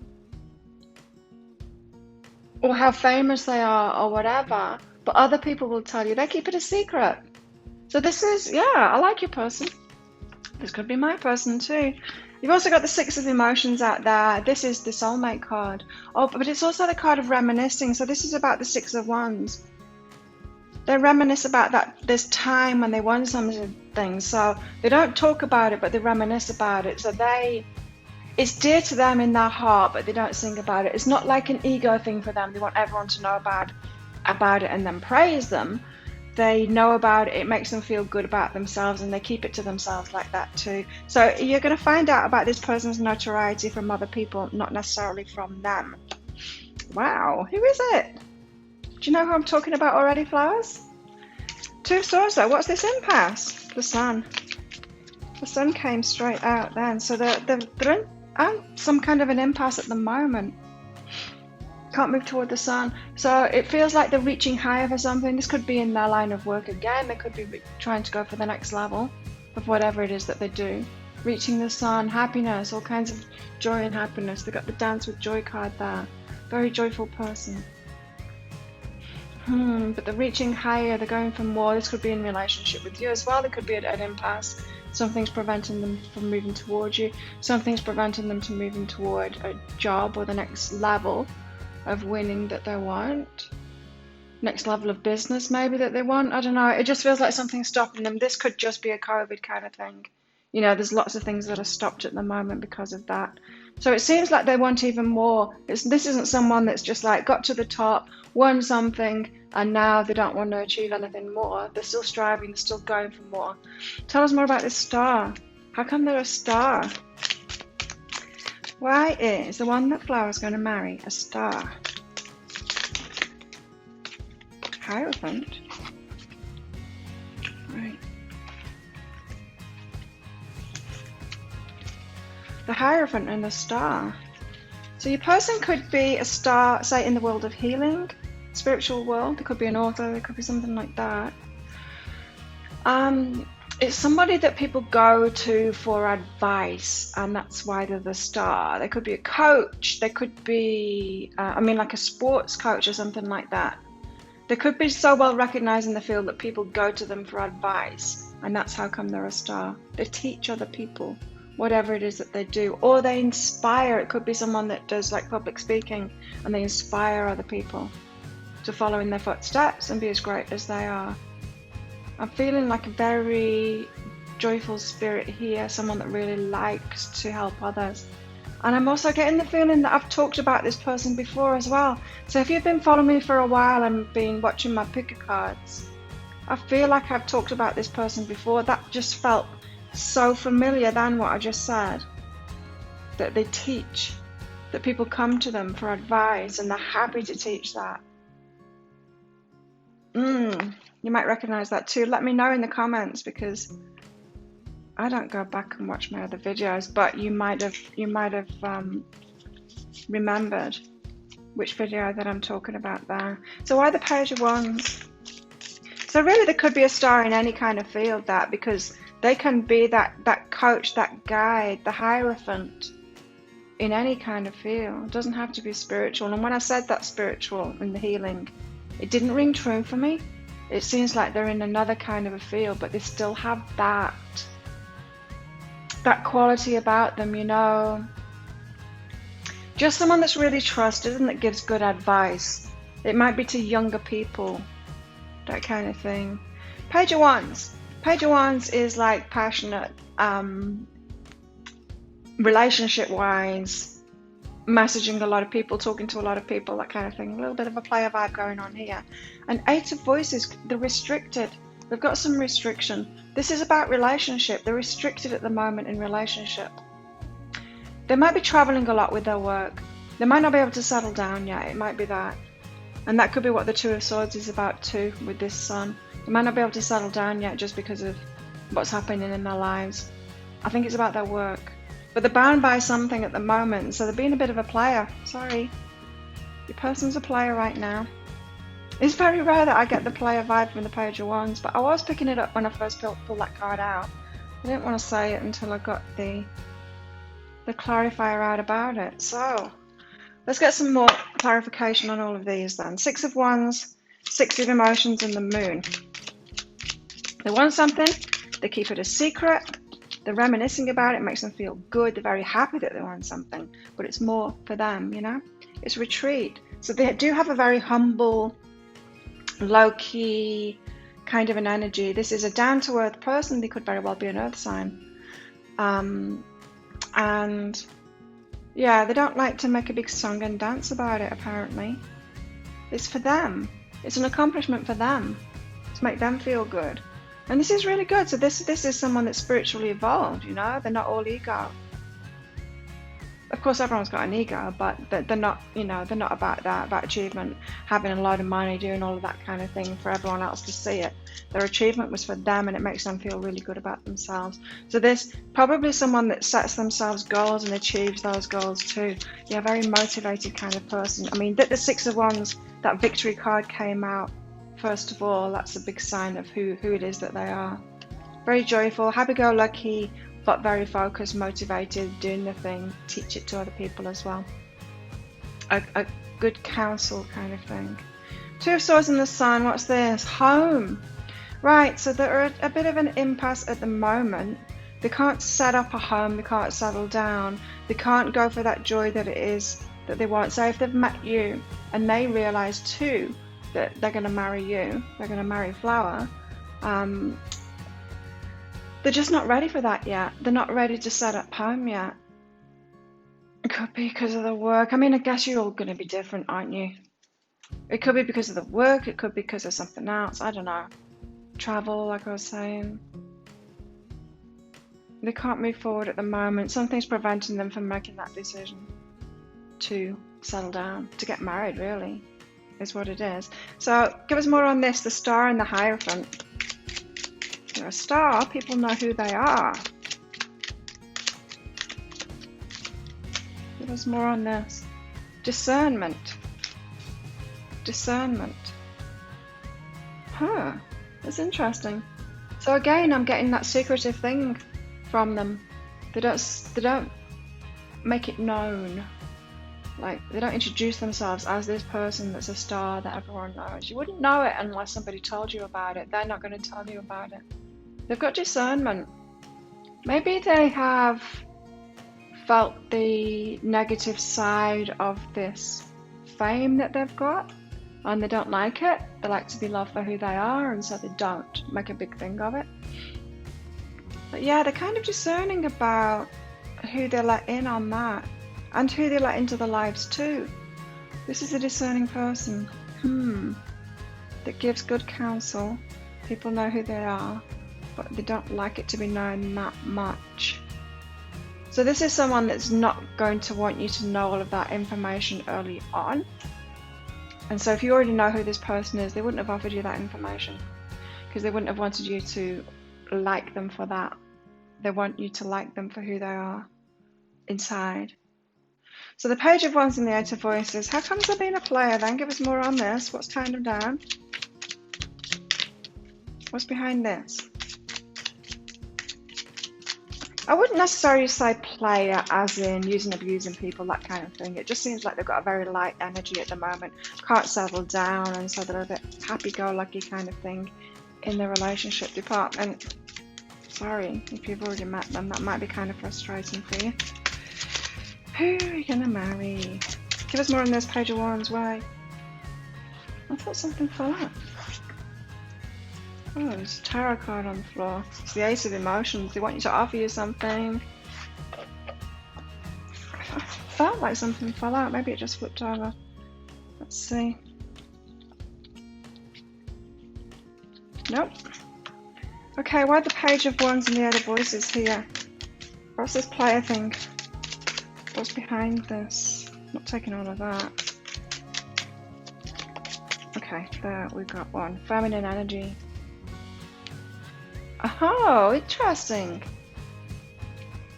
or how famous they are, or whatever. But other people will tell you. They keep it a secret. So this is, yeah, I like your person. This could be my person too. You've also got the Six of Emotions out there. This is the soulmate card. Oh, but it's also the card of reminiscing. So this is about the Six of Wands. They reminisce about this time when they won something. So they don't talk about it, but they reminisce about it. So it's dear to them in their heart, but they don't sing about it. It's not like an ego thing for them. They want everyone to know about it and then praise them. They know about it, it makes them feel good about themselves, and they keep it to themselves like that too. So you're going to find out about this person's notoriety from other people, not necessarily from them. Wow, who is it? Do you know who I'm talking about already, flowers? Two of Swords though, what's this impasse? The Sun. The Sun came straight out then, so they're in some kind of an impasse at the moment. Can't move toward the Sun. So it feels like they're reaching higher for something. This could be in their line of work again. They could be trying to go for the next level of whatever it is that they do. Reaching the Sun, happiness, all kinds of joy and happiness. They've got the Dance with Joy card there. Very joyful person. But they're reaching higher. They're going for more. This could be in relationship with you as well. They could be at an impasse. Something's preventing them from moving towards you. Something's preventing them from moving toward a job or the next level of winning that they want, next level of business maybe that they want. I don't know, it just feels like something's stopping them. This could just be a COVID kind of thing. You know, there's lots of things that are stopped at the moment because of that. So it seems like they want even more. This isn't someone that's just like got to the top, won something, and now they don't want to achieve anything more. They're still striving, they're still going for more. Tell us more about this star. How come they're a star? Why is the one that Flower's going to marry a star? Hierophant. Right. The Hierophant and the star. So your person could be a star, say in the world of healing, spiritual world. They could be an author, they could be something like that. It's somebody that people go to for advice, and that's why they're the star. They could be a coach, they could be, like a sports coach or something like that. They could be so well recognized in the field that people go to them for advice, and that's how come they're a star. They teach other people whatever it is that they do, or they inspire. It could be someone that does like public speaking, and they inspire other people to follow in their footsteps and be as great as they are. I'm feeling like a very joyful spirit here, someone that really likes to help others. And I'm also getting the feeling that I've talked about this person before as well. So if you've been following me for a while and been watching my picker cards, I feel like I've talked about this person before. That just felt so familiar than what I just said. That they teach, that people come to them for advice, and they're happy to teach that. You might recognize that too. Let me know in the comments, because I don't go back and watch my other videos, but you might have remembered which video that I'm talking about there. So why the Page of Wands? So really there could be a star in any kind of field, that, because they can be that coach, that guide, the Hierophant. in any kind of field. It doesn't have to be spiritual. And when I said that spiritual in the healing, it didn't ring true for me. It seems like they're in another kind of a field, but they still have that quality about them, you know. Just someone that's really trusted and that gives good advice. It might be to younger people, that kind of thing. Page of Wands. Page of Wands is like passionate, relationship-wise, messaging a lot of people, talking to a lot of people, that kind of thing. A little bit of a player vibe going on here. And Eight of Voices, they're restricted. They've got some restriction. This is about relationship. They're restricted at the moment in relationship. They might be traveling a lot with their work. They might not be able to settle down yet. It might be that. And that could be what the Two of Swords is about too, with this Sun. They might not be able to settle down yet just because of what's happening in their lives. I think it's about their work. But they're bound by something at the moment, so they're being a bit of a player. Sorry. Your person's a player right now. It's very rare that I get the player vibe from the Page of Wands, but I was picking it up when I first pulled that card out. I didn't want to say it until I got the clarifier out about it. So, let's get some more clarification on all of these then. Six of Wands, Six of Emotions, and the Moon. They want something, they keep it a secret, they're reminiscing about it, makes them feel good, they're very happy that they want something, but it's more for them, you know? It's retreat. So they do have a very humble, low-key kind of an energy. This is a down-to-earth person. They could very well be an earth sign. And yeah, they don't like to make a big song and dance about it, apparently. It's for them. It's an accomplishment for them to make them feel good. And this is really good. So this is someone that's spiritually evolved, you know? They're not all ego. Of course, everyone's got an ego, but they're not, you know, they're not about that, about achievement, having a lot of money, doing all of that kind of thing for everyone else to see it. Their achievement was for them, and it makes them feel really good about themselves. So there's probably someone that sets themselves goals and achieves those goals too. Yeah, very motivated kind of person. I mean, the Six of Wands, that victory card came out. First of all, that's a big sign of who it is that they are. Very joyful, happy-go-lucky, but very focused, motivated, doing the thing, teach it to other people as well. A good counsel kind of thing. Two of Swords and the Sun, what's this? Home. Right, so they're at a bit of an impasse at the moment. They can't set up a home, they can't settle down, they can't go for that joy that it is that they want. So if they've met you and they realise too that they're going to marry you, they're going to marry Flower, they're just not ready for that yet. They're not ready to set up home yet. It could be because of the work. I mean, I guess you're all going to be different, aren't you? It could be because of the work. It could be because of something else. I don't know. Travel, like I was saying. They can't move forward at the moment. Something's preventing them from making that decision to settle down, to get married, really, is what it is. So give us more on this, the Star and the Hierophant. You're a star, people know who they are. Give us more on this. Discernment. Discernment. Huh, that's interesting. So again, I'm getting that secretive thing from them. They don't make it known. Like, they don't introduce themselves as this person that's a star that everyone knows. You wouldn't know it unless somebody told you about it. They're not going to tell you about it. They've got discernment. Maybe they have felt the negative side of this fame that they've got, and they don't like it. They like to be loved for who they are, and so they don't make a big thing of it. But yeah, they're kind of discerning about who they let in on that, and who they let into their lives too. This is a discerning person. That gives good counsel. People know who they are, but they don't like it to be known that much. So this is someone that's not going to want you to know all of that information early on. And so if you already know who this person is, they wouldn't have offered you that information, because they wouldn't have wanted you to like them for that. They want you to like them for who they are inside. So the Page of Wands and the Eight of Voices. How comes they're being a player then? Give us more on this. What's tying them down? What's behind this? I wouldn't necessarily say player as in using, abusing people, that kind of thing. It just seems like they've got a very light energy at the moment, can't settle down, and so they're a bit happy-go-lucky kind of thing in the relationship department. Sorry, if you've already met them, that might be kind of frustrating for you. Who are you gonna marry? Give us more on this Page of Wands way. I thought something fell out. Oh, there's a tarot card on the floor. It's the Ace of Emotions. They want you to offer you something. I felt like something fell out. Maybe it just flipped over. Let's see. Nope. Okay, why the Page of Wands and the Eight of Voices here? What's this player thing? What's behind this? Not taking all of that. Okay, there we got one. Feminine energy. Oh, interesting.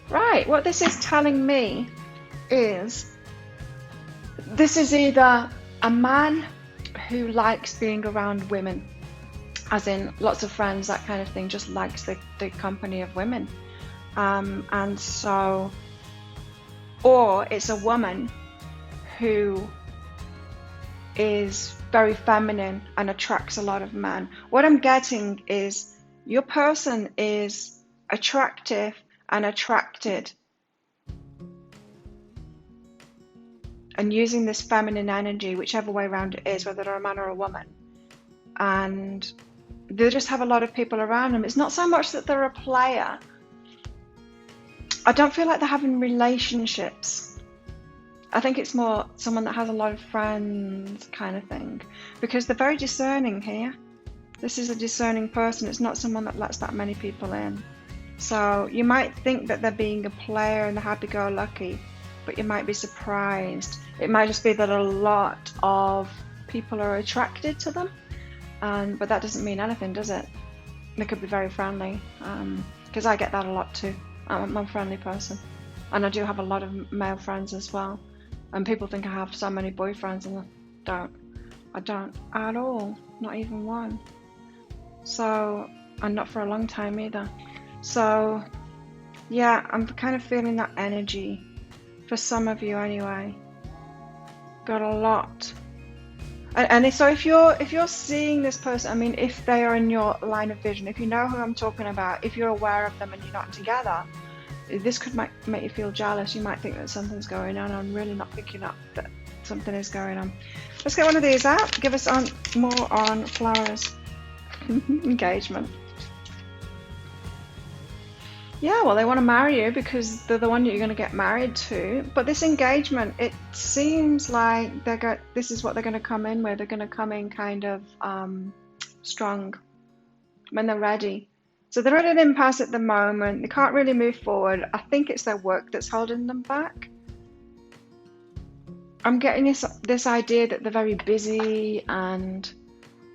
Right, what this is telling me is this is either a man who likes being around women, as in lots of friends, that kind of thing, just likes the company of women. And so, or it's a woman who is very feminine and attracts a lot of men. What I'm getting is your person is attractive and attracted, and using this feminine energy, whichever way around it is, whether they're a man or a woman, and they just have a lot of people around them. It's not so much that they're a player. I don't feel like they're having relationships. I think it's more someone that has a lot of friends kind of thing, because they're very discerning here. This is a discerning person. It's not someone that lets that many people in. So you might think that they're being a player and they're happy-go-lucky, but you might be surprised. It might just be that a lot of people are attracted to them, but that doesn't mean anything, does it? They could be very friendly, because I get that a lot too. I'm a friendly person, and I do have a lot of male friends as well. And people think I have so many boyfriends, and I don't at all, not even one. So, and not for a long time either. So, yeah, I'm kind of feeling that energy for some of you anyway. Got a lot. And so if you're seeing this person, I mean, if they are in your line of vision, if you know who I'm talking about, if you're aware of them and you're not together, this could make you feel jealous. You might think that something's going on. I'm really not picking up that something is going on. Let's get one of these out. Give us more on flowers. Engagement. Yeah, well, they want to marry you because they're the one that you're going to get married to. But this engagement, it seems like this is what they're going to come in with. They're going to come in kind of strong when they're ready. So they're at an impasse at the moment. They can't really move forward. I think it's their work that's holding them back. I'm getting this idea that they're very busy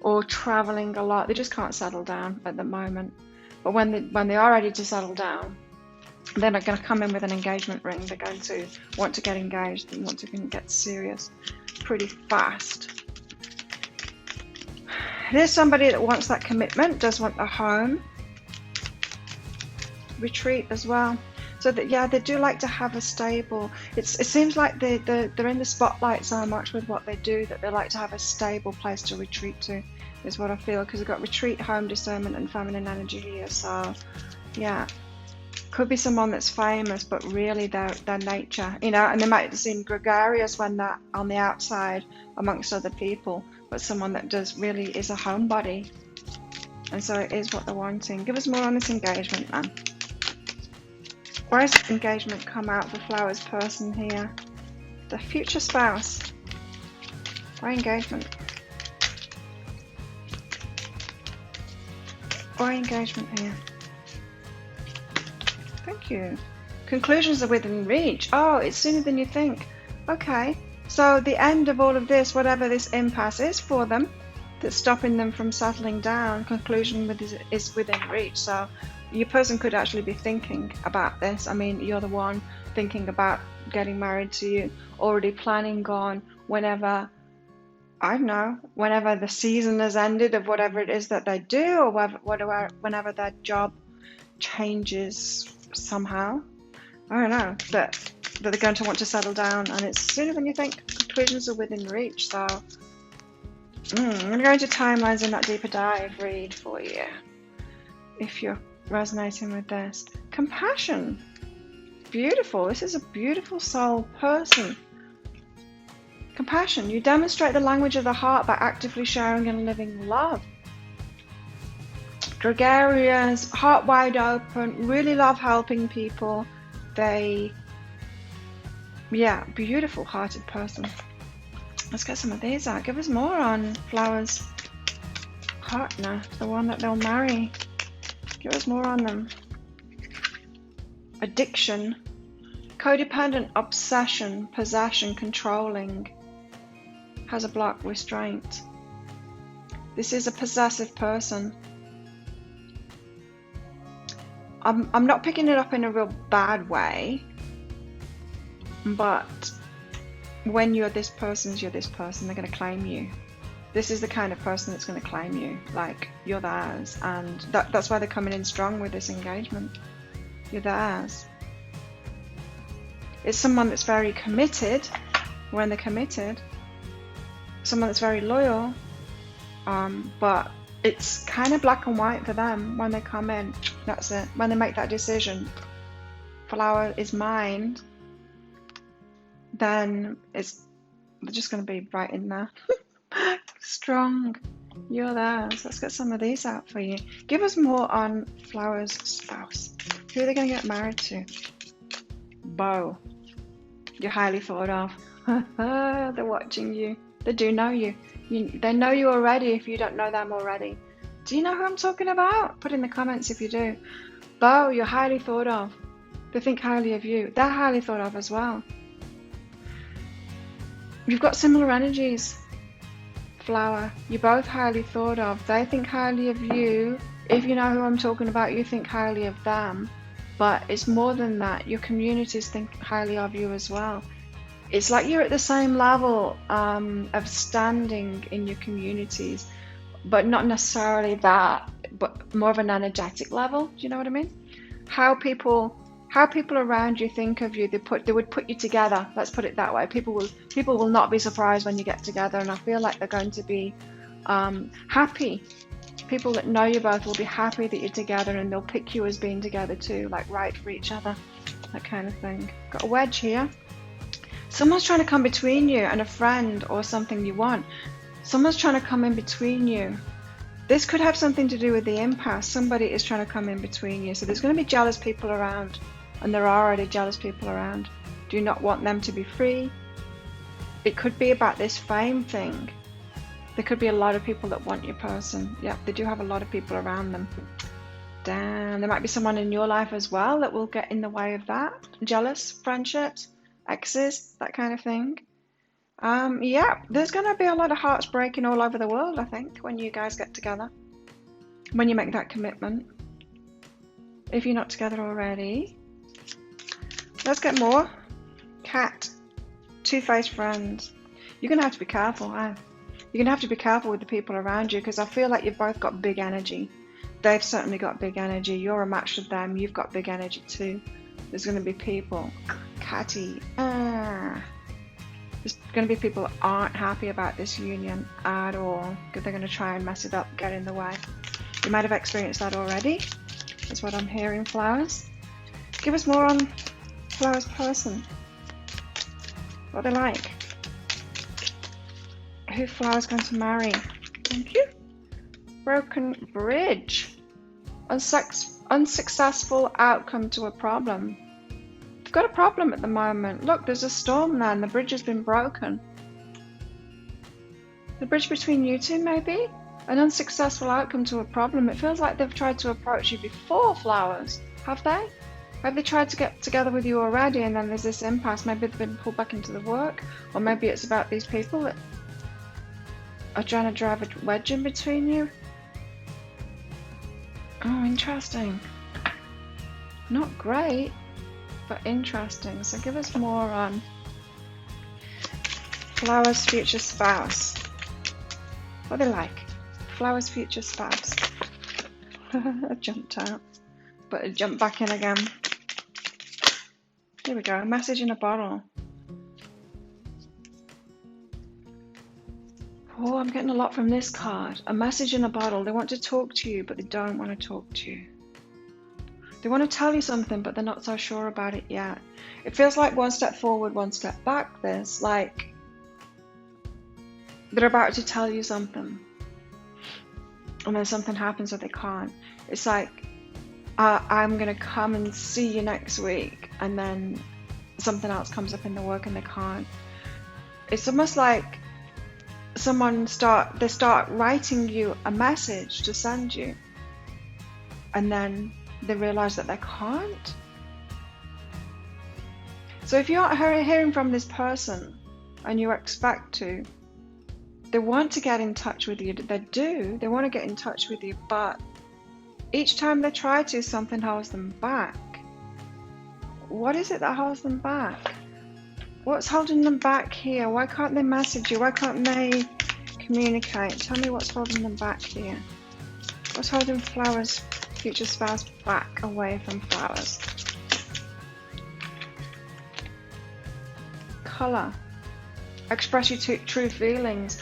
or traveling a lot. They just can't settle down at the moment. But when they are ready to settle down, they're not going to come in with an engagement ring. They're going to want to get engaged and want to get serious pretty fast. There's somebody that wants that commitment, does want a home, retreat as well. So that, yeah, they do like to have a stable. It seems like they're in the spotlight so much with what they do that they like to have a stable place to retreat to, is what I feel, because they've got retreat, home, discernment, and feminine energy here. So, yeah, could be someone that's famous, but really their nature, and they might seem gregarious when they're on the outside amongst other people, but someone that really is a homebody, and so it is what they're wanting. Give us more on this engagement, man. Why has engagement come out for Flowers person here? The future spouse. Why engagement? Why engagement here? Thank you. Conclusions are within reach. Oh, it's sooner than you think. Okay, so the end of all of this, whatever this impasse is for them, that's stopping them from settling down, conclusion is within reach. So your person could actually be thinking about this. I mean, you're the one thinking about getting married to you, already planning on whenever, I don't know, whenever the season has ended of whatever it is that they do, or whenever their job changes somehow. I don't know, that they're going to want to settle down, and it's sooner than you think. Conclusions are within reach. So I'm going to go into timelines in that deeper dive read for you, if you're resonating with this. Compassion. Beautiful. This is a beautiful soul person. Compassion. You demonstrate the language of the heart by actively sharing and living love. Gregarious, heart wide open, really love helping people. Beautiful hearted person. Let's get some of these out. Give us more on Flower's partner, the one that they'll marry. Give us more on them. Addiction, codependent, obsession, possession, controlling. Has a block, restraint. This is a possessive person. I'm not picking it up in a real bad way, but when you're this person, they're going to claim you. This is the kind of person that's going to claim you, like you're theirs, and that's why they're coming in strong with this engagement. You're theirs. It's someone that's very committed when they're committed, someone that's very loyal, but it's kind of black and white for them when they come in. That's it. When they make that decision, Flower is mine, then they're just going to be right in there. Strong. You're theirs. Let's get some of these out for you. Give us more on Flower's spouse. Who are they going to get married to? Beau. You're highly thought of. They're watching you. They do know you. They know you already if you don't know them already. Do you know who I'm talking about? Put in the comments if you do. Beau, you're highly thought of. They think highly of you. They're highly thought of as well. You've got similar energies. Flower, you're both highly thought of. They think highly of you. If you know who I'm talking about, you think highly of them. But it's more than that. Your communities think highly of you as well. It's like you're at the same level of standing in your communities, but not necessarily that, but more of an energetic level. Do you know what I mean? How people around you think of you, they would put you together. Let's put it that way. People will not be surprised when you get together, and I feel like they're going to be happy. People that know you both will be happy that you're together, and they'll pick you as being together too, like right for each other, that kind of thing. Got a wedge here. Someone's trying to come between you and a friend or something you want. Someone's trying to come in between you. This could have something to do with the impasse. Somebody is trying to come in between you. So there's going to be jealous people around, and there are already jealous people around. Do you not want them to be free? It could be about this fame thing. There could be a lot of people that want your person. Yeah, they do have a lot of people around them. Damn, there might be someone in your life as well that will get in the way of that. Jealous, friendships, exes, that kind of thing. Yeah, there's going to be a lot of hearts breaking all over the world, I think, when you guys get together. When you make that commitment. If you're not together already. Let's get more. Cat. Two-faced friends. You're going to have to be careful, You're going to have to be careful with the people around you, because I feel like you've both got big energy. They've certainly got big energy. You're a match with them. You've got big energy too. There's going to be people. Catty. There's going to be people that aren't happy about this union at all, because they're going to try and mess it up, get in the way. You might have experienced that already. That's what I'm hearing, Flowers. Give us more on Flowers' person. What they like. Who Flower's going to marry. Thank you. Broken bridge. Unsuccessful outcome to a problem. You've got a problem at the moment. Look, there's a storm there and the bridge has been broken. The bridge between you two, maybe? An unsuccessful outcome to a problem. It feels like they've tried to approach you before, Flowers. Have they? Have they tried to get together with you already, and then there's this impasse? Maybe they've been pulled back into the work, or maybe it's about these people that are trying to drive a wedge in between you. Oh, interesting. Not great, but interesting. So give us more on Flower's future spouse. What are they like? Flower's future spouse. I jumped out, but I jumped back in again. Here we go. A message in a bottle. Oh, I'm getting a lot from this card. A message in a bottle. They want to talk to you, but they don't want to talk to you. They want to tell you something, but they're not so sure about it yet. It feels like one step forward, one step back. This, like they're about to tell you something, and then something happens that they can't. It's like, I'm going to come and see you next week, and then something else comes up in the work and they can't. It's almost like they start writing you a message to send you, and then they realize that they can't. So if you're hearing from this person and you expect to, they want to get in touch with you. They want to get in touch with you, but each time they try to, something holds them back. What is it that holds them back? What's holding them back here? Why can't they message you? Why can't they communicate? Tell me what's holding them back here. What's holding flowers, future spouse, back away from flowers? Color. Express your true feelings.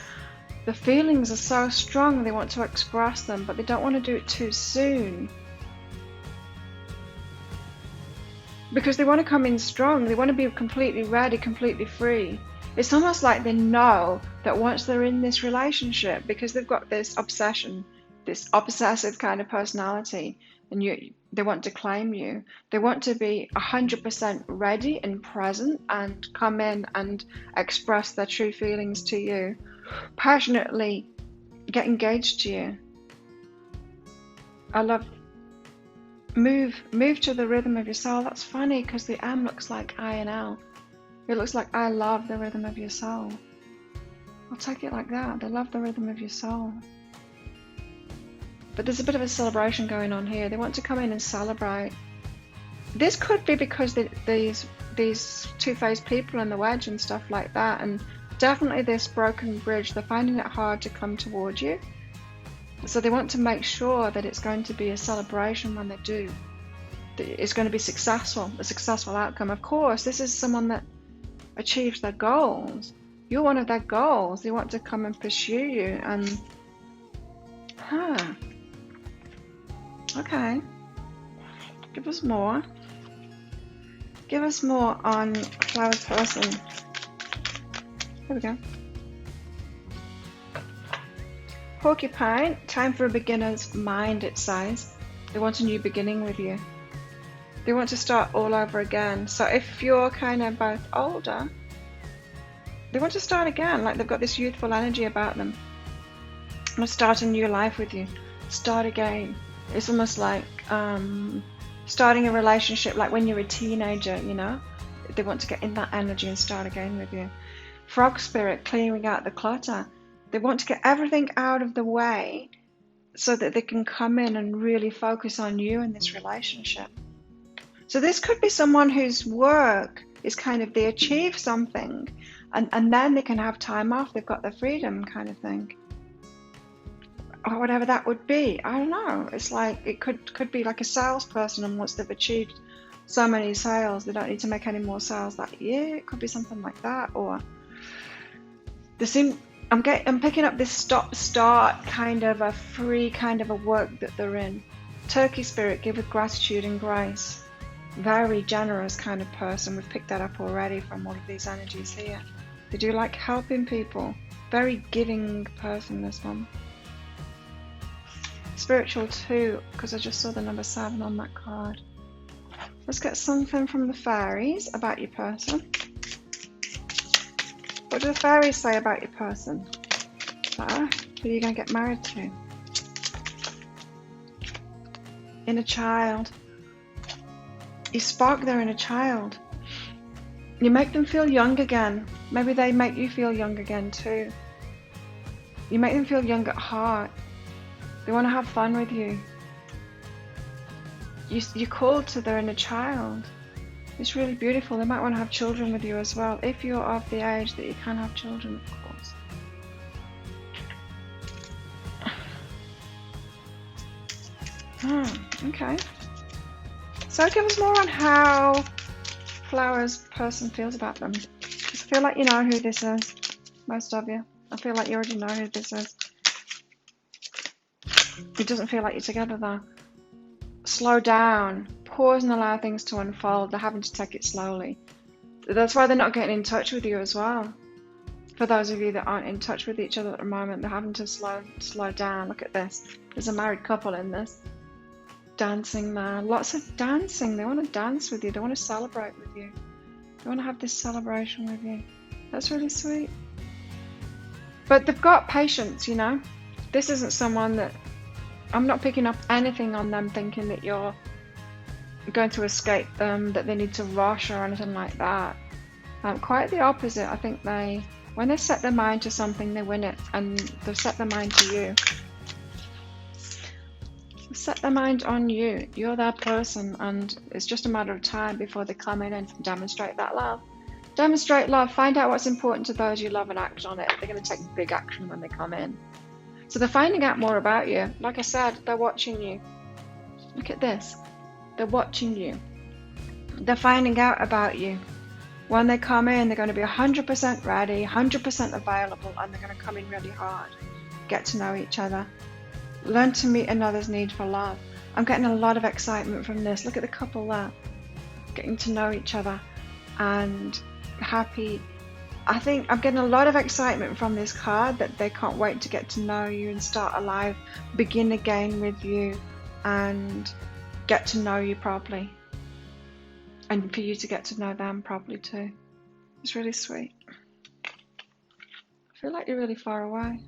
The feelings are so strong, they want to express them, but they don't want to do it too soon. Because they want to come in strong, they want to be completely ready, completely free. It's almost like they know that once they're in this relationship, because they've got this obsession, this obsessive kind of personality, and they want to claim you, they want to be 100% ready and present and come in and express their true feelings to you, passionately get engaged to you. I love move to the rhythm of your soul. That's funny because the M looks like I and L. It looks like I love the rhythm of your soul. I'll take it like that. They love the rhythm of your soul. But there's a bit of a celebration going on here. They want to come in and celebrate. This could be because these two-faced people in the wedge and stuff like that, and definitely this broken bridge, they're finding it hard to come towards you. So they want to make sure that it's going to be a celebration when they do. It's going to be successful, a successful outcome. Of course, this is someone that achieves their goals. You're one of their goals. They want to come and pursue you, and okay. Give us more. Give us more on Flower's person. Here we go. Porcupine, time for a beginner's mind, it says. They want a new beginning with you. They want to start all over again. So if you're kind of both older, they want to start again, like they've got this youthful energy about them. Want to start a new life with you. Start again. It's almost like starting a relationship like when you're a teenager, you know? They want to get in that energy and start again with you. Frog spirit, clearing out the clutter. They want to get everything out of the way so that they can come in and really focus on you in this relationship. So this could be someone whose work is kind of, they achieve something and then they can have time off. They've got their freedom kind of thing. Or whatever that would be. I don't know. It's like, it could be like a salesperson, and once they've achieved so many sales, they don't need to make any more sales that year. It could be something like that. Or I'm picking up this stop-start kind of a free kind of a work that they're in. Turkey spirit, give with gratitude and grace. Very generous kind of person. We've picked that up already from all of these energies here. They do like helping people. Very giving person, this one. Spiritual too, because I just saw the number 7 on that card. Let's get something from the fairies about your person. What do the fairies say about your person? Who are you going to get married to? Inner child. You spark their inner child. You make them feel young again. Maybe they make you feel young again too. You make them feel young at heart. They want to have fun with you. You call to their inner child. It's really beautiful. They might want to have children with you as well, if you're of the age that you can have children, of course. Okay. So give us more on how flowers person feels about them. I feel like you know who this is, most of you. I feel like you already know who this is. It doesn't feel like you're together though. Slow down, pause and allow things to unfold. They're having to take it slowly. That's why they're not getting in touch with you as well. For those of you that aren't in touch with each other at the moment, they're having to slow down. Look at this. There's a married couple in this. Dancing there. Lots of dancing. They want to dance with you. They want to celebrate with you. They want to have this celebration with you. That's really sweet. But they've got patience, you know. This isn't someone that... I'm not picking up anything on them thinking that you're going to escape them, that they need to rush or anything like that. Quite the opposite. I think when they set their mind to something, they win it, and they've set their mind to you. Set their mind on you. You're their person, and it's just a matter of time before they come in and demonstrate that love. Demonstrate love. Find out what's important to those you love and act on it. They're going to take big action when they come in. So they're finding out more about you. Like I said, they're watching you. Look at this. They're watching you. They're finding out about you. When they come in, they're going to be 100% ready, 100% available, and they're going to come in really hard. Get to know each other. Learn to meet another's need for love. I'm getting a lot of excitement from this. Look at the couple there. Getting to know each other and happy. I think I'm getting a lot of excitement from this card that they can't wait to get to know you and start a life, begin again with you and get to know you properly. And for you to get to know them properly too. It's really sweet. I feel like you're really far away.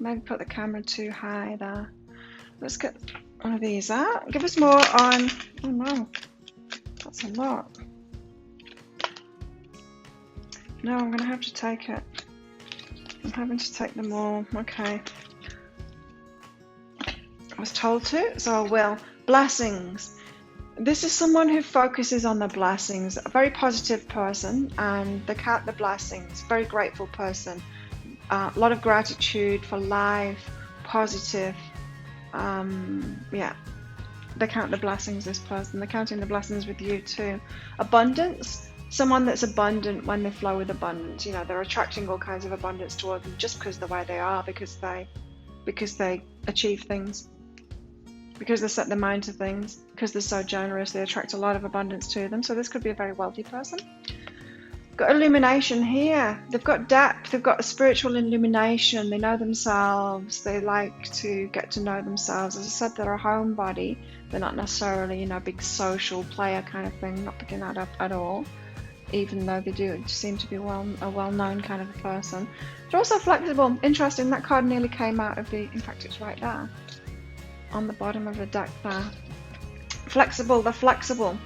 Maybe put the camera too high there. Let's get one of these out. Give us more on... Oh no, that's a lot. No, I'm going to have to take it. I'm having to take them all. Okay. I was told to, so I will. Blessings. This is someone who focuses on the blessings. A very positive person, and they count the blessings. Very grateful person. A lot of gratitude for life. Positive. Yeah. They count the blessings, this person. They're counting the blessings with you too. Abundance. Someone that's abundant when they flow with abundance. You know, they're attracting all kinds of abundance toward them just because of the way they are, because they achieve things, because they set their mind to things, because they're so generous, they attract a lot of abundance to them. So this could be a very wealthy person. Got illumination here. They've got depth, they've got a spiritual illumination, they know themselves, they like to get to know themselves. As I said, they're a homebody. They're not necessarily, you know, a big social player kind of thing, not picking that up at all. Even though they do seem to be a well-known kind of a person. They're also flexible. Interesting, that card nearly came out of the... In fact, it's right there. On the bottom of the deck there. Flexible, they're flexible.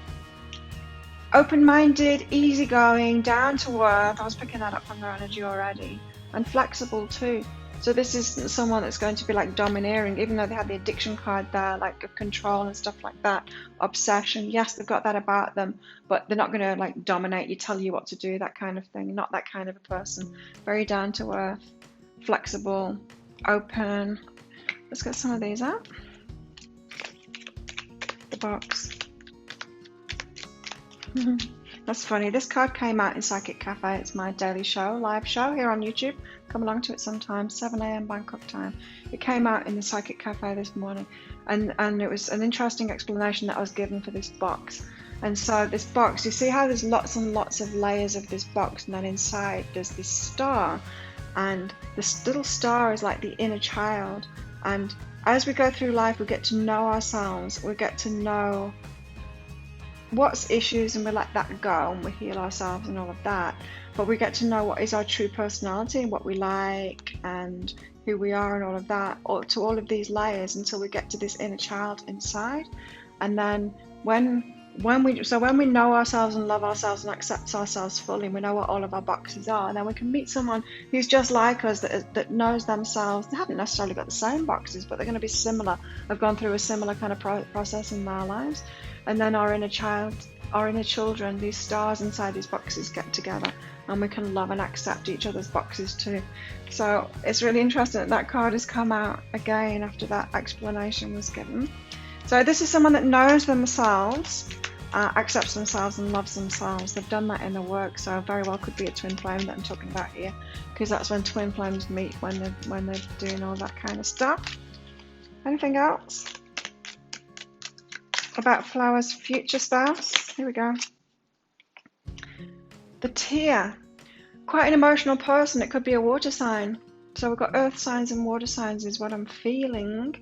Open-minded, easygoing, down to earth. I was picking that up from their energy already. And flexible too. So this isn't someone that's going to be like domineering, even though they had the addiction card there, like of control and stuff like that. Obsession, yes, they've got that about them, but they're not going to like dominate you, tell you what to do, that kind of thing. Not that kind of a person. Very down to earth, flexible, open. Let's get some of these out. The box. That's funny. This card came out in Psychic Cafe. It's my daily show, live show here on YouTube. Come along to it sometime, 7 a.m. Bangkok time. It came out in the Psychic Cafe this morning, and it was an interesting explanation that I was given for this box. And so this box, you see how there's lots and lots of layers of this box, and then inside there's this star, and this little star is like the inner child. And as we go through life, we get to know ourselves. We get to know what's issues, and we let that go, and we heal ourselves and all of that. But we get to know what is our true personality and what we like and who we are and all of that, to all of these layers, until we get to this inner child inside. And then when we know ourselves and love ourselves and accept ourselves fully, we know what all of our boxes are, and then we can meet someone who's just like us, that knows themselves. They haven't necessarily got the same boxes, but they're going to be similar, have gone through a similar kind of process in their lives. And then our inner child, our inner children, these stars inside these boxes get together, and we can love and accept each other's boxes too. So it's really interesting that card has come out again after that explanation was given. So this is someone that knows themselves, accepts themselves and loves themselves. They've done that in the work, so very well could be a twin flame that I'm talking about here, because that's when twin flames meet, when they're doing all that kind of stuff. Anything else about Flower's future spouse? Here we go. The Tear. Quite an emotional person. It could be a water sign. So we've got earth signs and water signs is what I'm feeling.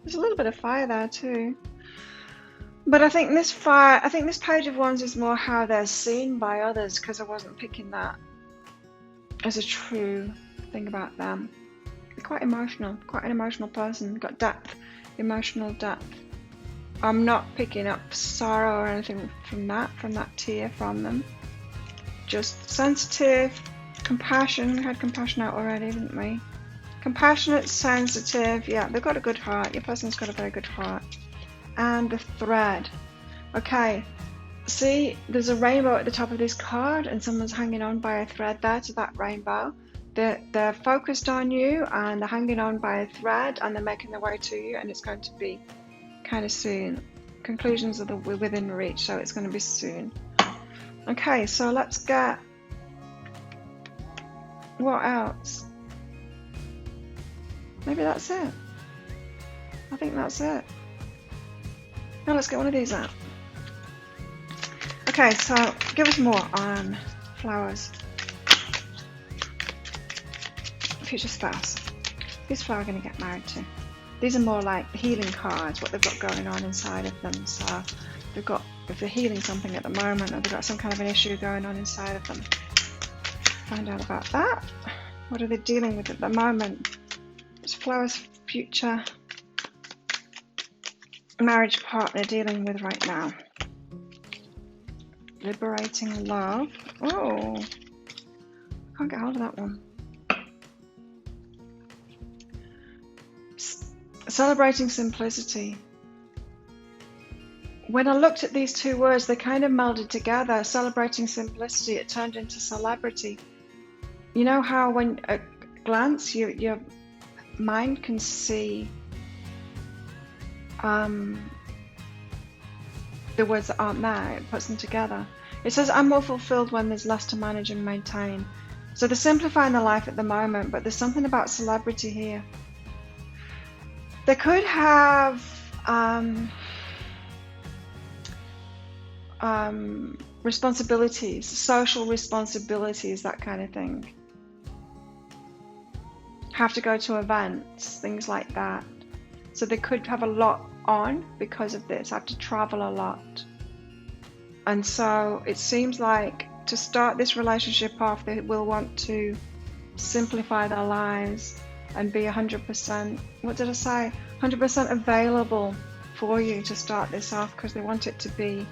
There's a little bit of fire there too. But I think this Page of Wands is more how they're seen by others, because I wasn't picking that as a true thing about them. They're quite emotional, quite an emotional person. Got depth, emotional depth. I'm not picking up sorrow or anything from that tear from them. Just sensitive, compassion. We had compassion out already, didn't we? Compassionate, sensitive. Yeah, they've got a good heart. Your person's got a very good heart. And the thread. Okay, see, there's a rainbow at the top of this card, and someone's hanging on by a thread there to that rainbow. They're focused on you, and they're hanging on by a thread, and they're making their way to you, and it's going to be kind of soon. Conclusions are within reach, so it's going to be soon. Okay, so let's get, what else? Maybe that's it. I think that's it. Now let's get one of these out. Okay, so give us more on Flowers. Future spouse. Who's Flower going to get married to? These are more like healing cards, what they've got going on inside of them. So they've got, if they're healing something at the moment, or they've got some kind of an issue going on inside of them. Find out about that. What are they dealing with at the moment? It's Flower's future marriage partner dealing with right now. Liberating love. Oh, can't get hold of that one. Celebrating simplicity. When I looked at these two words, they kind of melded together. Celebrating simplicity, it turned into celebrity. You know how when at a glance your mind can see the words that aren't there, it puts them together. It says, I'm more fulfilled when there's less to manage and maintain. So they're simplifying their life at the moment, but there's something about celebrity here. They could have responsibilities, social responsibilities, that kind of thing. Have to go to events, things like that. So they could have a lot on because of this, have to travel a lot. And so it seems like to start this relationship off, they will want to simplify their lives and be 100%, what did I say? 100% available for you to start this off, because they want it to be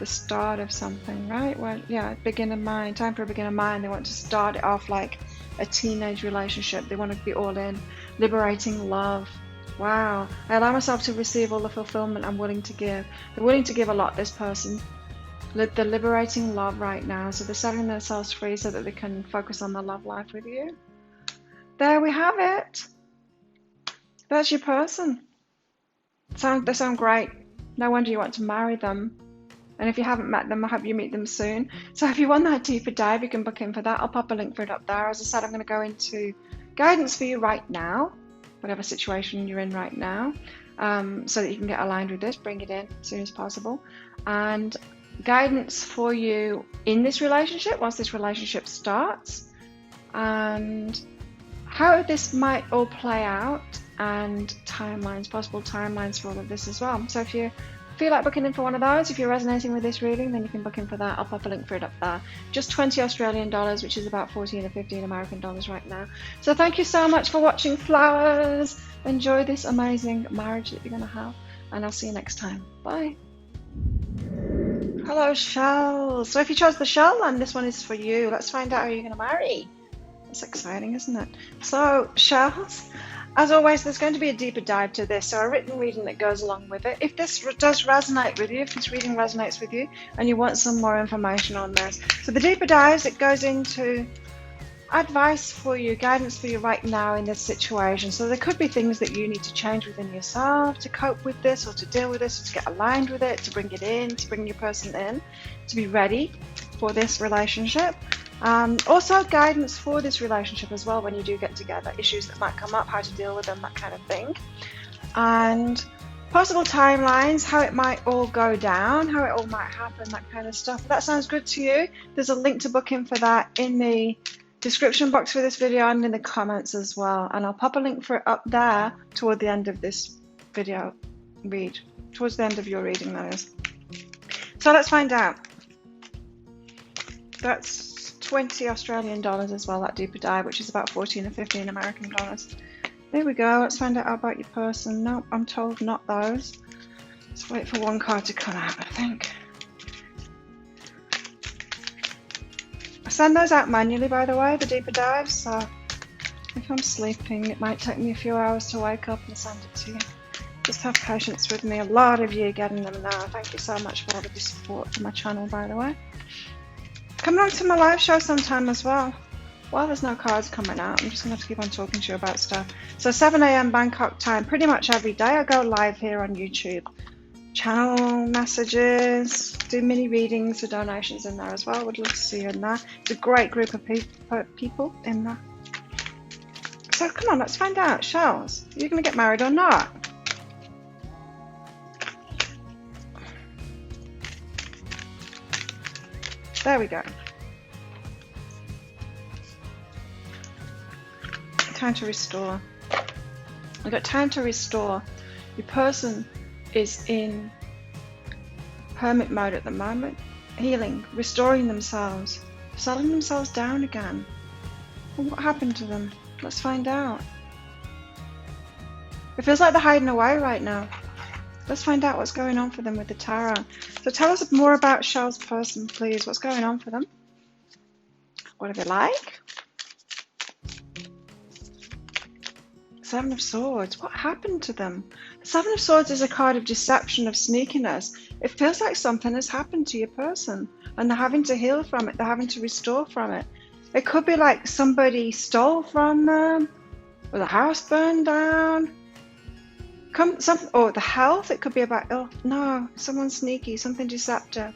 the start of something, right? Well, yeah, beginner mind, time for a beginner mind. They want to start it off like a teenage relationship. They want to be all in. Liberating love. Wow. I allow myself to receive all the fulfillment I'm willing to give. They're willing to give a lot, this person. They're liberating love right now. So they're setting themselves free so that they can focus on their love life with you. There we have it. That's your person. They sound great. No wonder you want to marry them. And if you haven't met them, I hope you meet them soon. So if you want that deeper dive, you can book in for that. I'll pop a link for it up there. As I said, I'm going to go into guidance for you right now, whatever situation you're in right now, so that you can get aligned with this. Bring it in as soon as possible. And guidance for you in this relationship, once this relationship starts, and how this might all play out, and timelines, possible timelines for all of this as well. So if you feel like booking in for one of those, if you're resonating with this reading, then you can book in for that. I'll pop a link for it up there. Just 20 Australian dollars, which is about 14 or 15 American dollars right now. So thank you so much for watching, Flowers. Enjoy this amazing marriage that you're going to have, and I'll see you next time. Bye. Hello, shells. So if you chose the shell, then this one is for you. Let's find out who you're going to marry. That's exciting, isn't it? So, shells, as always, there's going to be a deeper dive to this, so a written reading that goes along with it. If this does resonate with you, if this reading resonates with you, and you want some more information on this. So the deeper dives, it goes into advice for you, guidance for you right now in this situation. So there could be things that you need to change within yourself to cope with this, or to deal with this, or to get aligned with it, to bring it in, to bring your person in, to be ready for this relationship. Also guidance for this relationship as well when you do get together, issues that might come up, how to deal with them, that kind of thing. And possible timelines, how it might all go down, how it all might happen, that kind of stuff. If that sounds good to you, there's a link to book in for that in the description box for this video and in the comments as well. And I'll pop a link for it up there toward the end of this video towards the end of your reading, that is. So let's find out. That's 20 Australian dollars as well, that deeper dive, which is about 14 or 15 American dollars. There we go. Let's find out about your person. Nope, I'm told not those. Let's wait for one card to come out, I think. I send those out manually, by the way, the deeper dives, so if I'm sleeping, it might take me a few hours to wake up and send it to you. Just have patience with me. A lot of you are getting them now. Thank you so much for all of your support for my channel, by the way. Come along to my live show sometime as well. Well, there's no cards coming out. I'm just going to have to keep on talking to you about stuff. So 7 a.m. Bangkok time, pretty much every day I go live here on YouTube. Channel messages, do mini readings for donations in there as well. Would love to see you in there. It's a great group of people in there. So come on, let's find out. Shells, are you going to get married or not? There we go. Time to restore. We've got time to restore. Your person is in hermit mode at the moment, healing, restoring themselves, settling themselves down again. Well, what happened to them? Let's find out. It feels like they're hiding away right now. Let's find out what's going on for them with the tarot. So tell us more about Shell's person, please. What's going on for them? What are they like? Seven of Swords. What happened to them? The Seven of Swords is a card of deception, of sneakiness. It feels like something has happened to your person and they're having to heal from it. They're having to restore from it. It could be like somebody stole from them, or the house burned down. Or the health. It could be about, oh no, someone sneaky, something deceptive.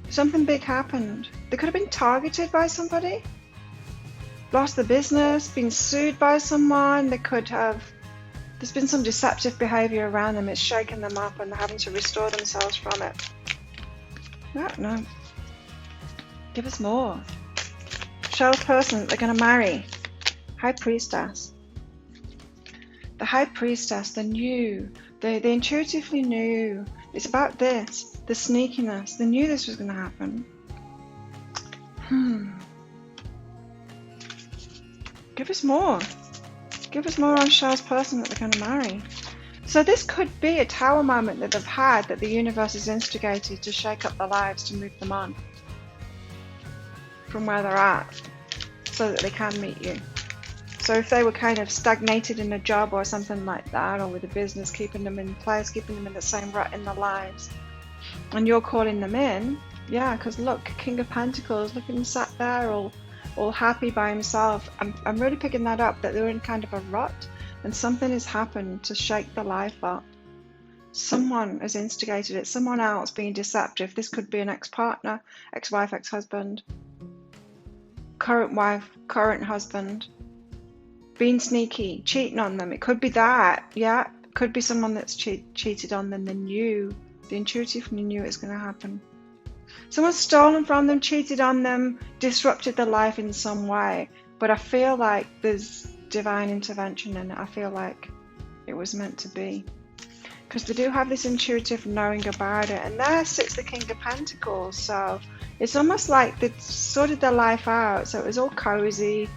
Something big happened. They could have been targeted by somebody. Lost the business, been sued by someone. They could have, there's been some deceptive behavior around them. It's shaken them up and they're having to restore themselves from it. I don't know. Give us more. Shell person that they're going to marry. High Priestess. The High Priestess, they knew. They intuitively knew. It's about this. The sneakiness. They knew this was going to happen. Give us more. Give us more on Shell's person that they're going to marry. So this could be a tower moment that they've had, that the universe has instigated to shake up their lives, to move them on from where they're at, so that they can meet you. So if they were kind of stagnated in a job or something like that, or with a business, keeping them in place, keeping them in the same rut in their lives, and you're calling them in, yeah, because look, King of Pentacles, look at him sat there all happy by himself. I'm really picking that up, that they're in kind of a rut and something has happened to shake their life up. Someone has instigated it, someone else being deceptive. This could be an ex-partner, ex-wife, ex-husband, current wife, current husband, being sneaky, cheating on them. It could be that, yeah. It could be someone that's cheated on them. They intuitively knew it was going to happen. Someone's stolen from them, cheated on them, disrupted their life in some way. But I feel like there's divine intervention in it. I feel like it was meant to be. Because they do have this intuitive knowing about it. And there sits the King of Pentacles. So it's almost like they sorted their life out. So it was all cozy.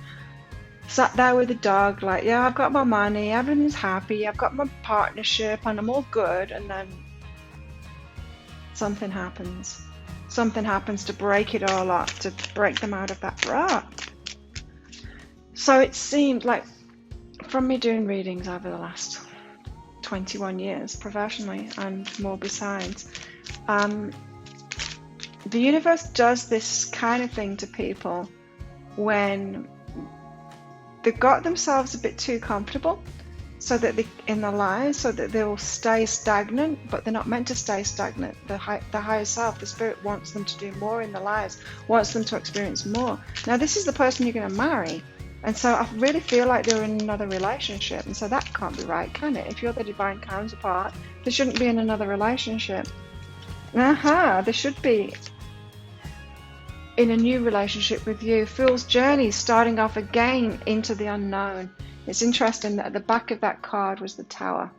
Sat there with the dog, like, yeah, I've got my money, everything's happy, I've got my partnership, and I'm all good. And then something happens. Something happens to break it all up, to break them out of that rut. So it seemed like, from me doing readings over the last 21 years professionally and more besides, the universe does this kind of thing to people when they've got themselves a bit too comfortable, so that in their lives, so that they will stay stagnant, but they're not meant to stay stagnant. The higher self, the spirit, wants them to do more in their lives, wants them to experience more. Now, this is the person you're going to marry, and so I really feel like they're in another relationship, and so that can't be right, can it? If you're the divine counterpart, they shouldn't be in another relationship. They should be in a new relationship with you. Fool's journey, starting off again into the unknown. It's interesting that at the back of that card was the Tower.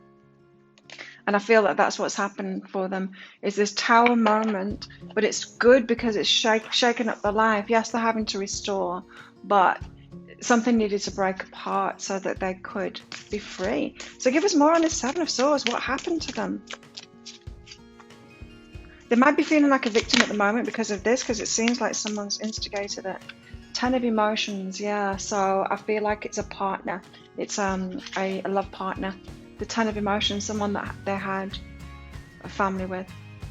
And I feel that that's what's happened for them, is this Tower moment, but it's good because it's shaken up their life. Yes, they're having to restore, but something needed to break apart so that they could be free. So give us more on this Seven of Swords. What happened to them? They might be feeling like a victim at the moment because of this, because it seems like someone's instigated it. Ten of Emotions, yeah. So I feel like it's a partner. It's a love partner. The Ten of Emotions, someone that they had a family with,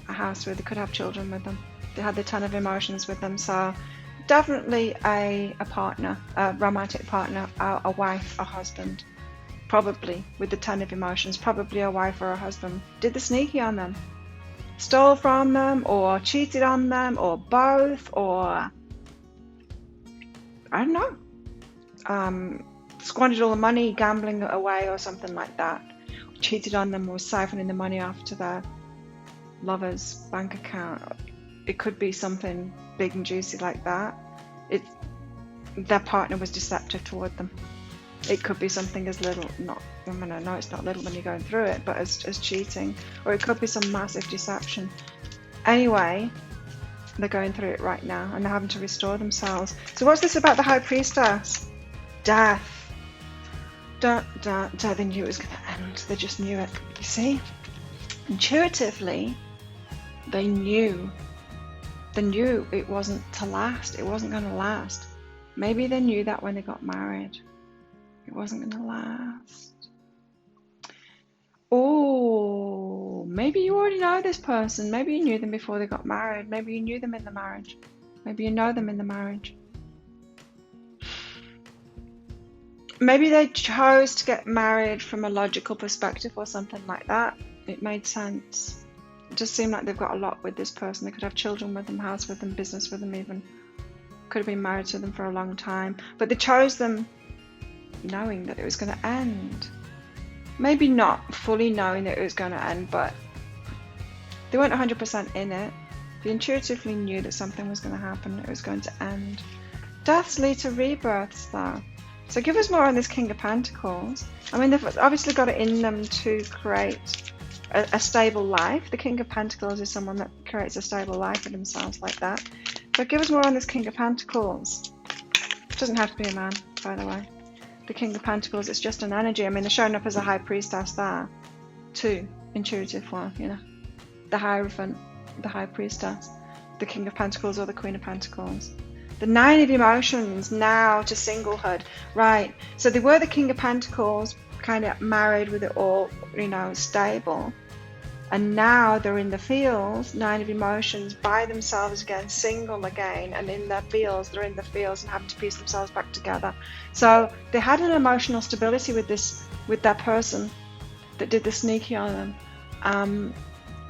a house with, they could have children with them. They had the Ten of Emotions with them. So definitely a partner, a romantic partner, a wife, a husband. Probably with the Ten of Emotions, probably a wife or a husband. Did the sneaky on them. Stole from them, or cheated on them, or both, or I don't know, squandered all the money gambling away or something like that. Cheated on them, or siphoning the money off to their lover's bank account. It could be something big and juicy like that. Their partner was deceptive toward them. It could be something as little, no, it's not little when you're going through it, but as cheating, or it could be some massive deception. Anyway, they're going through it right now, and they're having to restore themselves. So what's this about the High Priestess? Death. They knew it was going to end. They just knew it. You see? Intuitively, they knew it wasn't to last. It wasn't going to last. Maybe they knew that when they got married. It wasn't going to last. Oh, maybe you already know this person. Maybe you knew them before they got married. Maybe you knew them in the marriage. Maybe you know them in the marriage. Maybe they chose to get married from a logical perspective or something like that. It made sense. It just seemed like they've got a lot with this person. They could have children with them, house with them, business with them even. Could have been married to them for a long time. But they chose them knowing that it was going to end. Maybe not fully knowing that it was going to end, but they weren't 100% in it. They intuitively knew that something was going to happen, it was going to end. Deaths lead to rebirths though. So give us more on this King of Pentacles. I mean, they've obviously got it in them to create a stable life. The King of Pentacles is someone that creates a stable life for themselves like that. So give us more on this King of Pentacles. It doesn't have to be a man, by the way. The King of Pentacles, it's just an energy. I mean, they're showing up as a High Priestess there too. Intuitive one, you know. The Hierophant, the High Priestess, the King of Pentacles or the Queen of Pentacles. The Nine of Emotions now to singlehood. Right, so they were the King of Pentacles, kind of married with it all, you know, stable. And now they're in the fields, Nine of Emotions, by themselves again, single again, and in their fields, they're in the fields and having to piece themselves back together. So they had an emotional stability with that person that did the sneaky on them.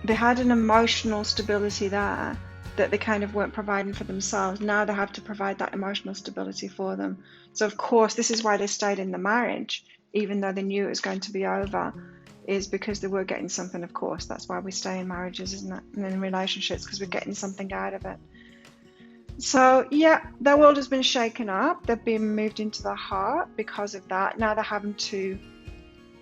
They had an emotional stability there that they kind of weren't providing for themselves. Now they have to provide that emotional stability for them. So of course, this is why they stayed in the marriage, even though they knew it was going to be over. Is because they were getting something, of course. That's why we stay in marriages, isn't it? And in relationships, because we're getting something out of it. So, yeah, their world has been shaken up. They've been moved into the heart because of that. Now they're having to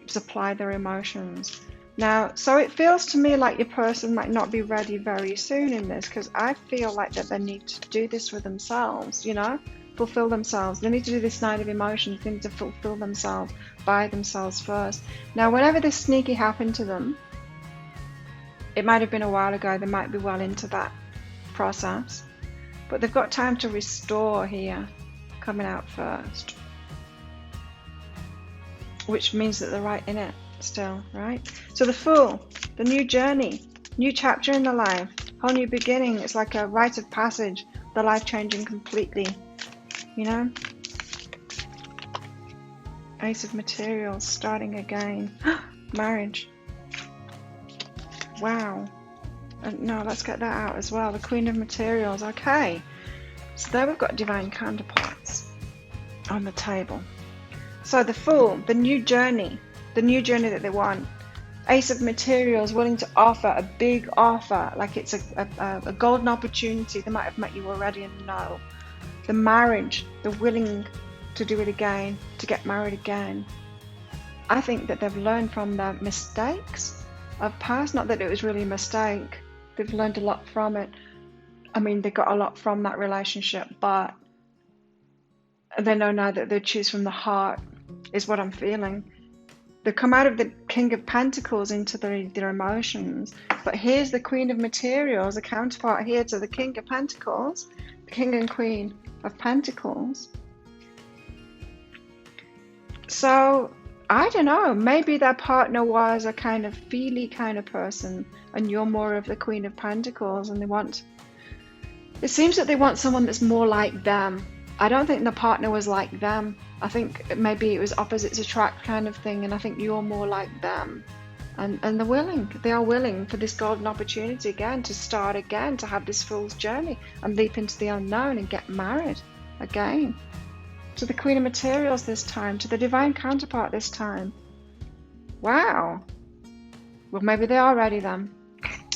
supply their emotions. Now, so it feels to me like your person might not be ready very soon in this, because I feel like that they need to do this for themselves, you know? Fulfill themselves. They need to do this Nine of Emotions. They need to fulfill themselves by themselves first. Now, whenever this sneaky happened to them, it might have been a while ago. They might be well into that process, but they've got time to restore here, coming out first, which means that they're right in it still, right? So the Fool, the new journey, new chapter in the life, whole new beginning. It's like a rite of passage, the life changing completely. you know? Ace of Materials, starting again. Marriage. Wow. No, let's get that out as well. The Queen of Materials. Okay. So there we've got divine counterparts on the table. So the Fool, the new journey that they want. Ace of Materials, willing to offer a big offer, like it's a golden opportunity. They might have met you already and know. The marriage, the willing to do it again, to get married again. I think that they've learned from their mistakes of past. Not that it was really a mistake. They've learned a lot from it. I mean, they got a lot from that relationship, but they know now that they choose from the heart, is what I'm feeling. They come out of the King of Pentacles into their emotions, but here's the Queen of Materials, a counterpart here to the King of Pentacles, the King and Queen of Pentacles. So I don't know, maybe their partner was a kind of feely kind of person and you're more of the Queen of Pentacles, and it seems that they want someone that's more like them. I don't think the partner was like them. I think maybe it was opposites attract kind of thing, and I think you're more like them. And they are willing for this golden opportunity again, to start again, to have this fool's journey and leap into the unknown and get married again. To the Queen of Materials this time, to the divine counterpart this time. Wow. Well, maybe they are ready then.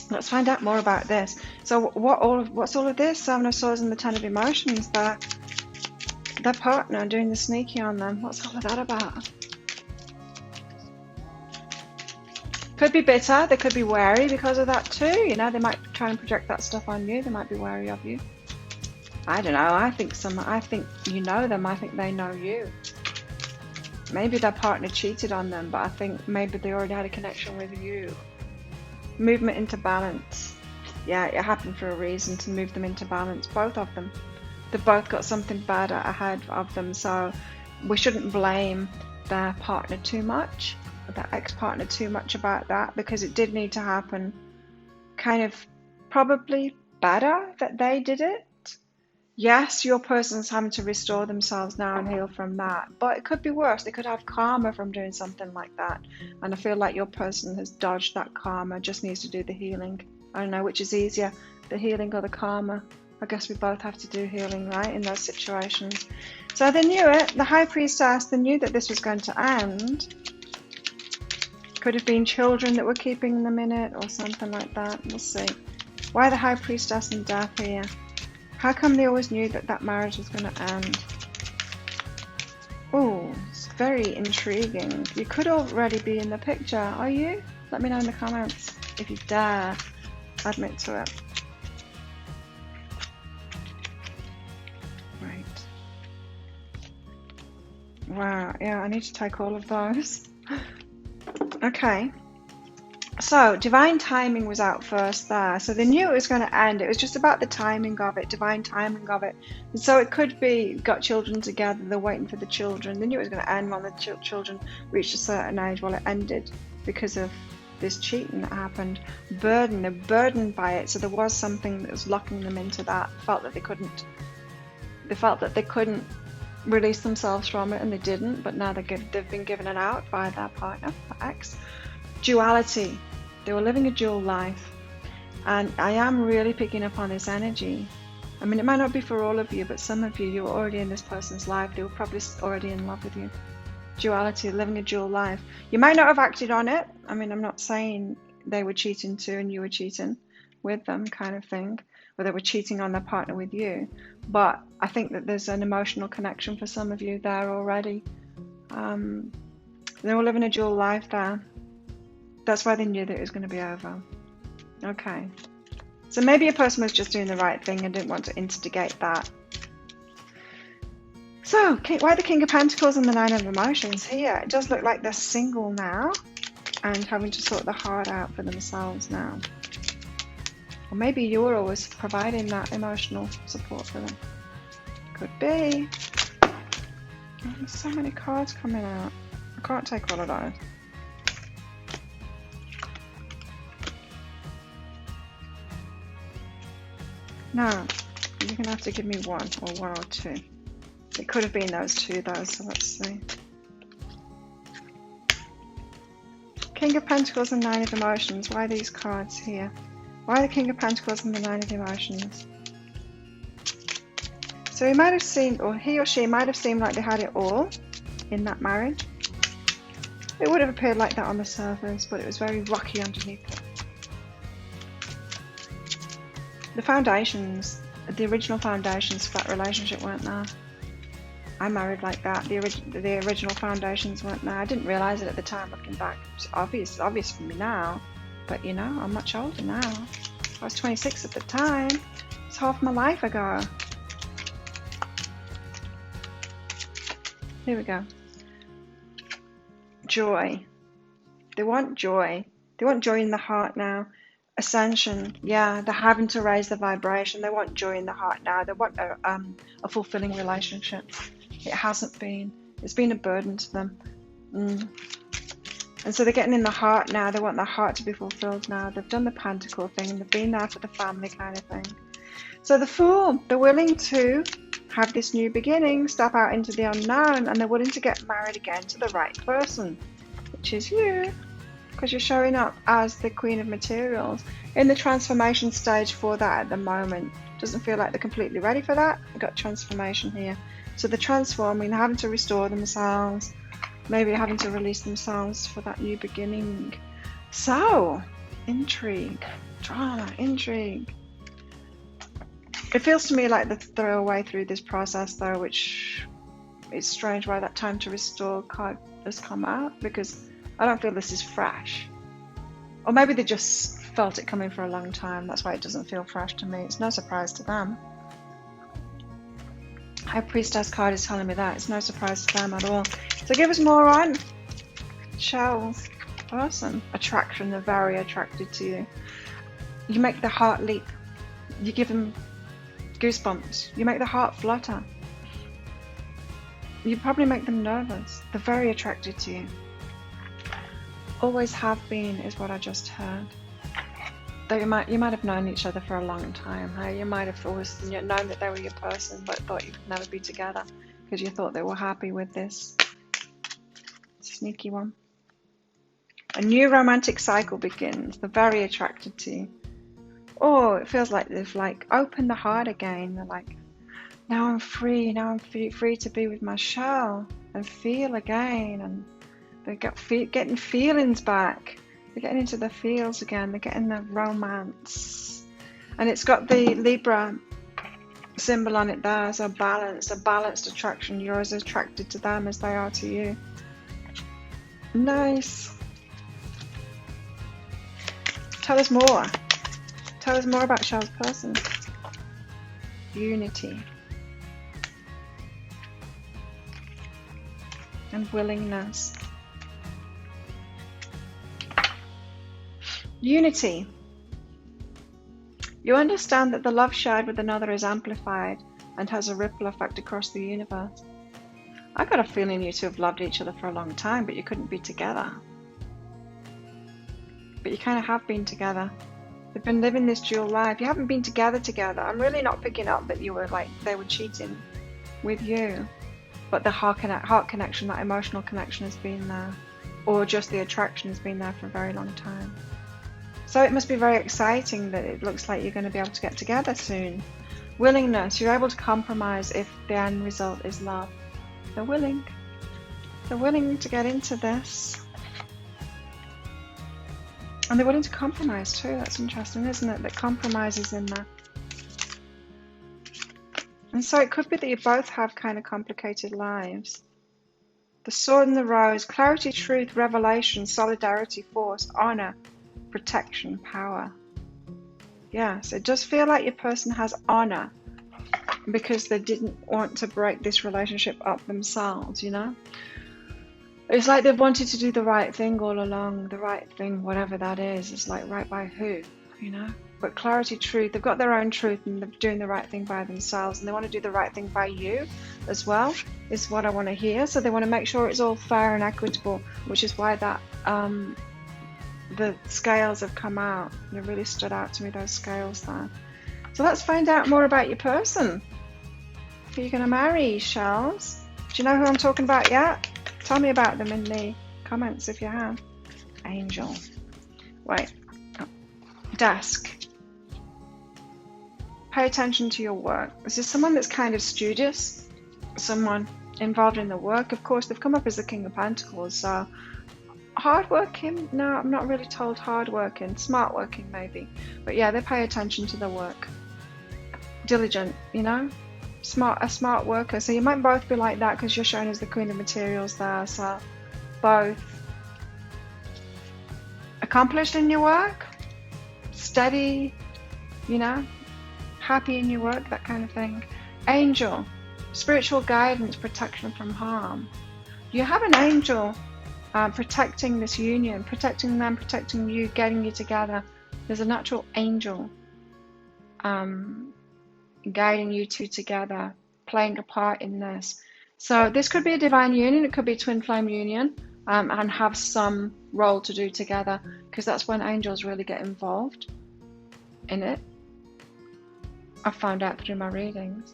Let's find out more about this. So what's all of this? Seven of Swords and the Ten of Emotions. Their partner doing the sneaky on them. What's all of that about? Could be bitter. They could be wary because of that too. You know, they might try and project that stuff on you. They might be wary of you. I don't know. I think you know them. I think they know you. Maybe their partner cheated on them, but I think maybe they already had a connection with you. Movement into balance. Yeah, it happened for a reason, to move them into balance. Both of them. They've both got something better ahead of them, so we shouldn't blame their partner too much, their ex-partner too much about that, because it did need to happen. Kind of probably better that they did it. Yes, your person's having to restore themselves now and heal from that, but it could be worse. They could have karma from doing something like that, and I feel like your person has dodged that karma, just needs to do the healing. I don't know which is easier, the healing or the karma. I guess we both have to do healing, right, in those situations. So they knew it. The High Priestess, they knew that this was going to end. Could have been children that were keeping them in it or something like that. We'll see. Why the High Priestess and death here? How come they always knew that that marriage was going to end? Oh, it's very intriguing. You could already be in the picture, are you? Let me know in the comments if you dare admit to it. Right. Wow, yeah, I need to take all of those. Okay. So, divine timing was out first there. So they knew it was going to end. It was just about the timing of it, divine timing of it. And so it could be, got children together, they're waiting for the children. They knew it was going to end when the children reached a certain age. Well, it ended because of this cheating that happened. They're burdened by it. So there was something that was locking them into that. They felt that they couldn't release themselves from it, and they didn't. But now they've been given it out by their partner, their ex. Duality. They were living a dual life, and I am really picking up on this energy. I mean, it might not be for all of you, but some of you were already in this person's life. They were probably already in love with you. Duality, living a dual life. You might not have acted on it. I mean, I'm not saying they were cheating too and you were cheating with them kind of thing, or they were cheating on their partner with you, but I think that there's an emotional connection for some of you there already. They were living a dual life there. That's why they knew that it was going to be over. Okay. So maybe a person was just doing the right thing and didn't want to instigate that. So, why the King of Pentacles and the Nine of Emotions here? It does look like they're single now and having to sort the heart out for themselves now. Or maybe you were always providing that emotional support for them. Could be. Oh, there's so many cards coming out. I can't take all of those. No, you're going to have to give me one or two. It could have been those two though, so let's see. King of Pentacles and Nine of Emotions. Why these cards here? Why the King of Pentacles and the Nine of Emotions? So he might have seemed, or he or she might have seemed like they had it all in that marriage. It would have appeared like that on the surface, but it was very rocky underneath it. The foundations, the original foundations for that relationship weren't there. I married like that. The original foundations weren't there. I didn't realise it at the time looking back. It's obvious for me now, but you know, I'm much older now. I was 26 at the time. It's half my life ago. Here we go. Joy. They want joy. They want joy in the heart now. Ascension. Yeah, they're having to raise the vibration. They want joy in the heart now. They want a fulfilling relationship. It hasn't been. It's been a burden to them. And so they're getting in the heart now. They want their heart to be fulfilled now. They've done the Pentacle thing and they've been there for the family kind of thing. So the Fool, they're willing to have this new beginning, step out into the unknown, and they're willing to get married again to the right person, which is you, because you're showing up as the Queen of Materials in the transformation stage for that at the moment. Doesn't feel like they're completely ready for that. We've got transformation here. So they're transforming, they're having to restore themselves, maybe having to release themselves for that new beginning. So, intrigue, drama, intrigue. It feels to me like the throwaway through this process though, which is strange why that time to restore card has come out, because I don't feel this is fresh. Or maybe they just felt it coming for a long time. That's why it doesn't feel fresh to me. It's no surprise to them. High Priestess card is telling me that. It's no surprise to them at all. So give us more on Shells. Awesome. Attraction. They're very attracted to you. You make the heart leap. You give them goosebumps. You make the heart flutter. You probably make them nervous. They're very attracted to you. Always have been is what I just heard. Though you might have known each other for a long time. Hey? You might have always known that they were your person, but thought you could never be together because you thought they were happy with this. Sneaky one. A new romantic cycle begins. They're very attracted to you. Oh, it feels like they've opened the heart again. They're like, now I'm free. Now I'm free to be with my shell and feel again. And they're getting feelings back. They're getting into the feels again. They're getting the romance. And it's got the Libra symbol on it there. So a balanced attraction. You're as attracted to them as they are to you. Nice. Tell us more. Tell us more about Shell's person. Unity. And willingness. Unity. You understand that the love shared with another is amplified and has a ripple effect across the universe. I got a feeling you two have loved each other for a long time, but you couldn't be together. But you kind of have been together. They've been living this dual life. You haven't been together. I'm really not picking up that you were they were cheating with you. But the heart connection, that emotional connection has been there. Or just the attraction has been there for a very long time. So it must be very exciting that it looks like you're going to be able to get together soon. Willingness. You're able to compromise if the end result is love. They're willing. They're willing to get into this. And they're willing to compromise too. That's interesting, isn't it? That compromise is in there. And so it could be that you both have kind of complicated lives. The Sword and the Rose. Clarity, truth, revelation, solidarity, force, honor, protection, power. Yes, it does feel like your person has honor because they didn't want to break this relationship up themselves, you know? It's like they've wanted to do the right thing all along. The right thing, whatever that is. It's like right by who, you know? But clarity, truth, they've got their own truth and they're doing the right thing by themselves, and they want to do the right thing by you as well, is what I want to hear. So they want to make sure it's all fair and equitable, which is why that the scales have come out. They really stood out to me, those scales there. So let's find out more about your person. Who are you going to marry, Shells? Do you know who I'm talking about yet? Tell me about them in the comments if you have. Angel. Wait. Oh. Desk. Pay attention to your work. This is someone that's kind of studious. Someone involved in the work. Of course, they've come up as the King of Pentacles, so hardworking? No, I'm not really told hardworking. Smart working, maybe. But yeah, they pay attention to their work. Diligent, you know? A smart worker. So you might both be like that because you're shown as the Queen of Materials there. So both accomplished in your work, steady, you know, happy in your work, that kind of thing. Angel, spiritual guidance, protection from harm. You have an angel protecting this union, protecting them, protecting you, getting you together. There's a natural angel guiding you two together, playing a part in this. So this could be a divine union, it could be a twin flame union, and have some role to do together, because that's when angels really get involved in it. I've found out through my readings.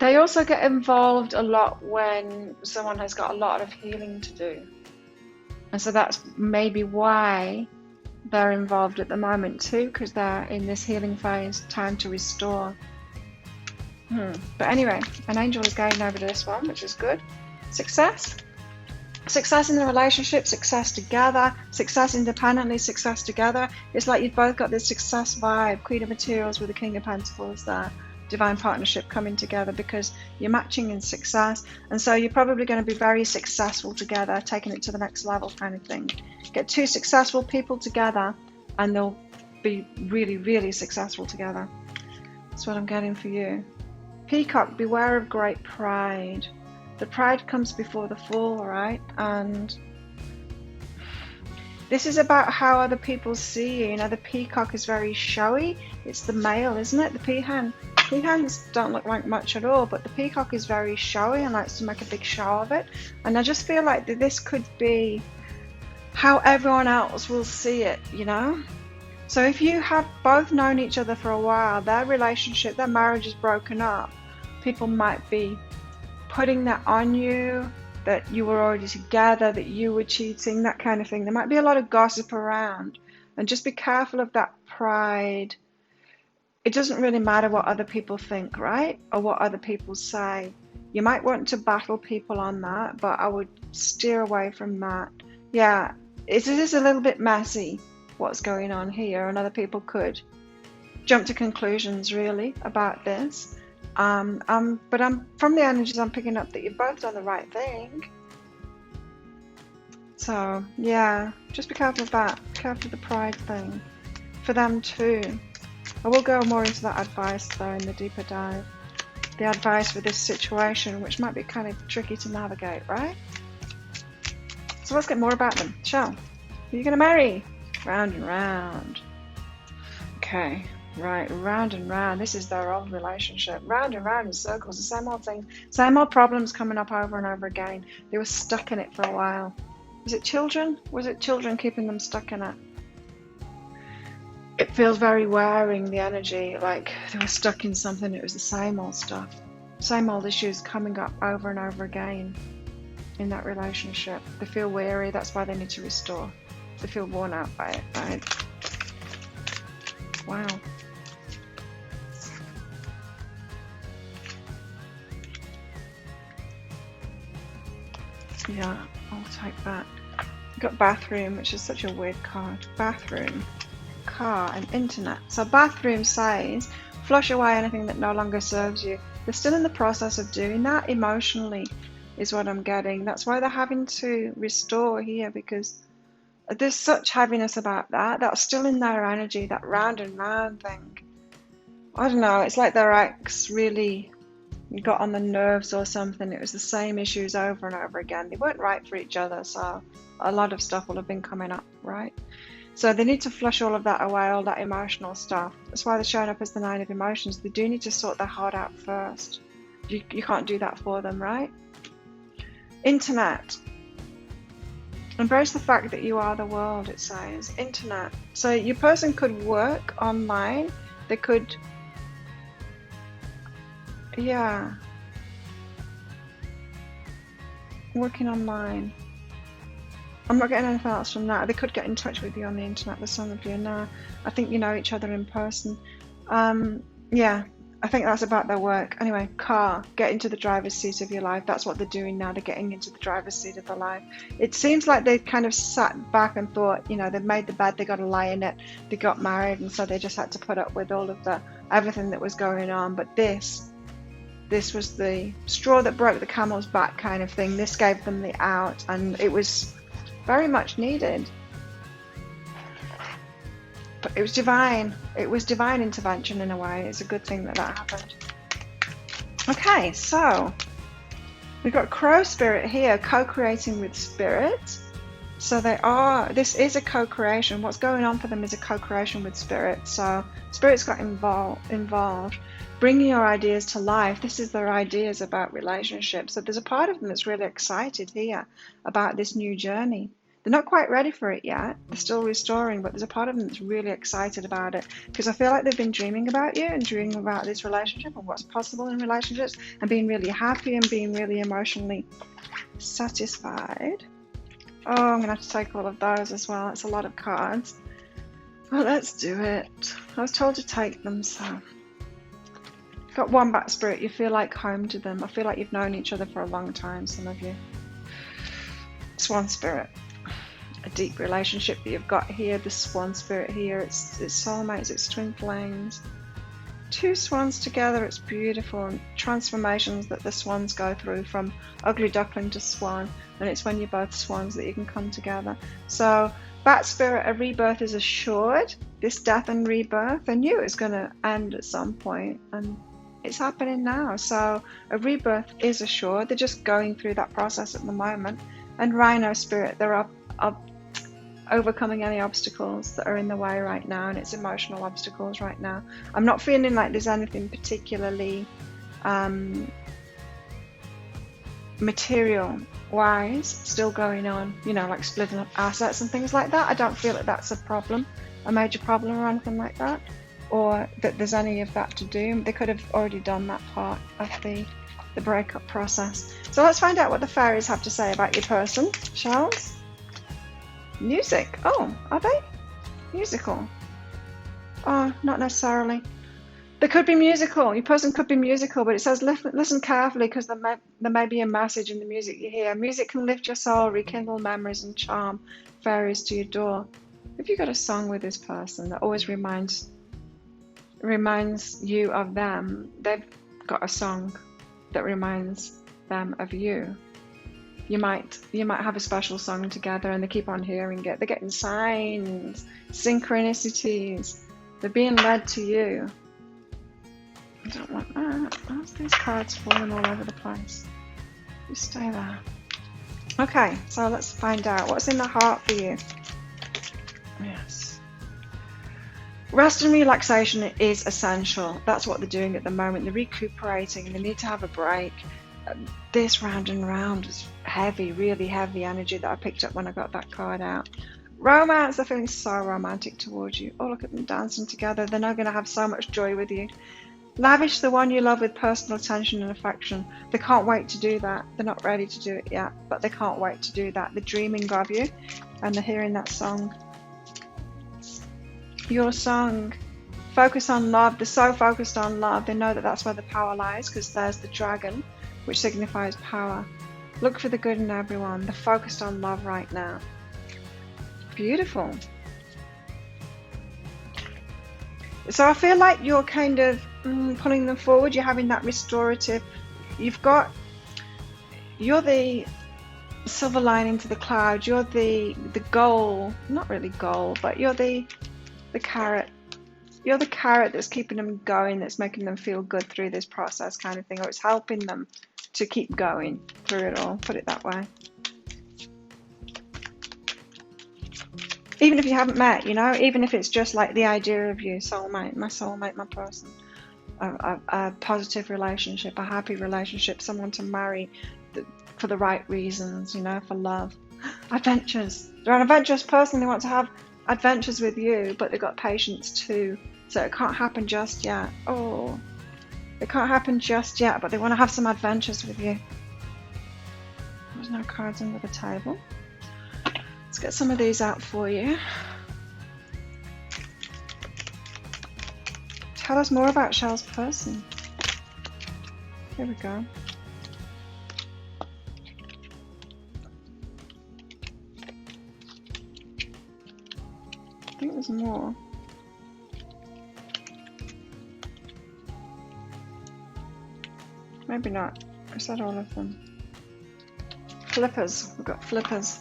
They also get involved a lot when someone has got a lot of healing to do. And so that's maybe why they're involved at the moment too, because they're in this healing phase, time to restore. But anyway, an angel is going over to this one, which is good. Success. Success in the relationship, success together, success independently, success together. It's like you've both got this success vibe, Queen of Materials with the King of Pentacles there. Divine partnership coming together because you're matching in success, and so you're probably going to be very successful together, taking it to the next level kind of thing. Get two successful people together and they'll be really, really successful together. That's what I'm getting for you. Peacock, beware of great pride. The pride comes before the fall, right? And this is about how other people see you. You know, the peacock is very showy. It's the male, isn't it? The peahen. Peahens don't look like much at all, but the peacock is very showy and likes to make a big show of it. And I just feel like that this could be how everyone else will see it, you know? So if you have both known each other for a while, their relationship, their marriage is broken up, people might be putting that on you, that you were already together, that you were cheating, that kind of thing. There might be a lot of gossip around, and just be careful of that pride. It doesn't really matter what other people think, right? Or what other people say. You might want to battle people on that, but I would steer away from that. Yeah, it is a little bit messy what's going on here, and other people could jump to conclusions really about this. But from the energies I'm picking up that you've both done the right thing. So yeah, just be careful of that. Be careful of the pride thing for them too. I will go more into that advice though in the deeper dive. The advice for this situation, which might be kind of tricky to navigate, right? So let's get more about them. Shall? Who are you going to marry? Round and round. Okay, right, round and round. This is their old relationship. Round and round in circles, the same old thing. Same old problems coming up over and over again. They were stuck in it for a while. Was it children? Was it children keeping them stuck in it? It feels very wearing, the energy, like they were stuck in something. It was the same old stuff, same old issues coming up over and over again in that relationship. They feel weary, that's why they need to restore. They feel worn out by it, right? Wow. Yeah, I'll take that. I've got bathroom, which is such a weird card. Bathroom. Car and internet. So bathroom says flush away anything that no longer serves you. They're still in the process of doing that emotionally is what I'm getting. That's why they're having to restore here, because there's such heaviness about that. That's still in their energy, that round and round thing. I don't know, it's like their ex really got on the nerves or something. It was the same issues over and over again. They weren't right for each other, so a lot of stuff will have been coming up, right? So they need to flush all of that away, all that emotional stuff. That's why they're showing up as the 9 of emotions. They do need to sort their heart out first. You can't do that for them, right? Internet. Embrace the fact that you are the world, it says. Internet. So your person could work online. They could Yeah. Working online. I'm not getting anything else from that. They could get in touch with you on the internet, the some of you. No, I think you know each other in person. Yeah, I think that's about their work. Anyway, car, get into the driver's seat of your life. That's what they're doing now. They're getting into the driver's seat of their life. It seems like they kind of sat back and thought, you know, they've made the bed, they got to lie in it, they got married, and so they just had to put up with all of the everything that was going on. But this was the straw that broke the camel's back kind of thing. This gave them the out, and it was very much needed. But it was divine. It was divine intervention in a way. It's a good thing that happened. Okay, so we've got crow spirit here, co-creating with spirit. So this is a co-creation. What's going on for them is a co-creation with spirit. So spirit's got involved. Bringing your ideas to life. This is their ideas about relationships. So there's a part of them that's really excited here about this new journey. They're not quite ready for it yet. They're still restoring, but there's a part of them that's really excited about it because I feel like they've been dreaming about you and dreaming about this relationship and what's possible in relationships and being really happy and being really emotionally satisfied. Oh, I'm going to have to take all of those as well. It's a lot of cards. Well, let's do it. I was told to take them, so... Got wombat spirit. You feel like home to them. I feel like you've known each other for a long time, some of you. Swan spirit. A deep relationship that you've got here. The swan spirit here. It's soulmates. It's twin flames. Two swans together. It's beautiful. And transformations that the swans go through from ugly duckling to swan. And it's when you're both swans that you can come together. So bat spirit, a rebirth is assured. This death and rebirth. I knew it was going to end at some point. And it's happening now. So a rebirth is assured. They're just going through that process at the moment. And rhino spirit, they're overcoming any obstacles that are in the way right now, and it's emotional obstacles right now. I'm not feeling like there's anything particularly material wise still going on, you know, like splitting up assets and things like that. I don't feel that that's a problem, a major problem or anything like that, or that there's any of that to do. They could have already done that part of the breakup process. So let's find out what the fairies have to say about your person, Charles. Music. Oh, are they? Musical. Oh, not necessarily. They could be musical. Your person could be musical, but it says listen carefully because there may be a message in the music you hear. Music can lift your soul, rekindle memories, and charm fairies to your door. If you've got a song with this person that always reminds you of them, they've got a song that reminds them of you. You might have a special song together and they keep on hearing it. They're getting signs, synchronicities. They're being led to you. I don't want that. Why's these cards falling all over the place? You stay there. Okay, so let's find out what's in the heart for you. Yes. Rest and relaxation is essential. That's what they're doing at the moment. They're recuperating. They need to have a break. This round and round was heavy, really heavy energy that I picked up when I got that card out. Romance, they're feeling so romantic towards you. Oh, look at them dancing together. They're now going to have so much joy with you. Lavish the one you love with personal attention and affection. They can't wait to do that. They're not ready to do it yet, but they can't wait to do that. They're dreaming of you and they're hearing that song. Your song. Focus on love. They're so focused on love. They know that that's where the power lies because there's the dragon, which signifies power. Look for the good in everyone. They're focused on love right now. Beautiful. So I feel like you're kind of pulling them forward. You're having that restorative. You're the silver lining to the cloud. You're the goal. Not really goal, but you're the carrot. You're the carrot that's keeping them going, that's making them feel good through this process kind of thing, or it's helping them to keep going through it all, put it that way. Even if you haven't met, you know, even if it's just like the idea of you, soulmate, my person, a positive relationship, a happy relationship, someone to marry for the right reasons, you know, for love. Adventures. They're an adventurous person. They want to have adventures with you, but they've got patience too. So it can't happen just yet. Oh, It can't happen just yet, but they want to have some adventures with you. There's no cards under the table. Let's get some of these out for you. Tell us more about Shell's person. Here we go. I think there's more. Maybe not. I said all of them. Flippers. We've got flippers.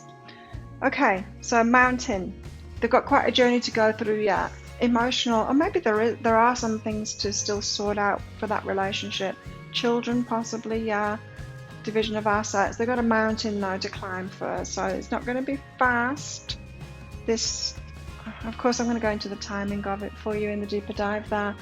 Okay, so mountain. They've got quite a journey to go through yet. Emotional, or maybe there are some things to still sort out for that relationship. Children, possibly, yeah. Division of assets. They've got a mountain though to climb first, so it's not going to be fast. This, of course, I'm going to go into the timing of it for you in the deeper dive there.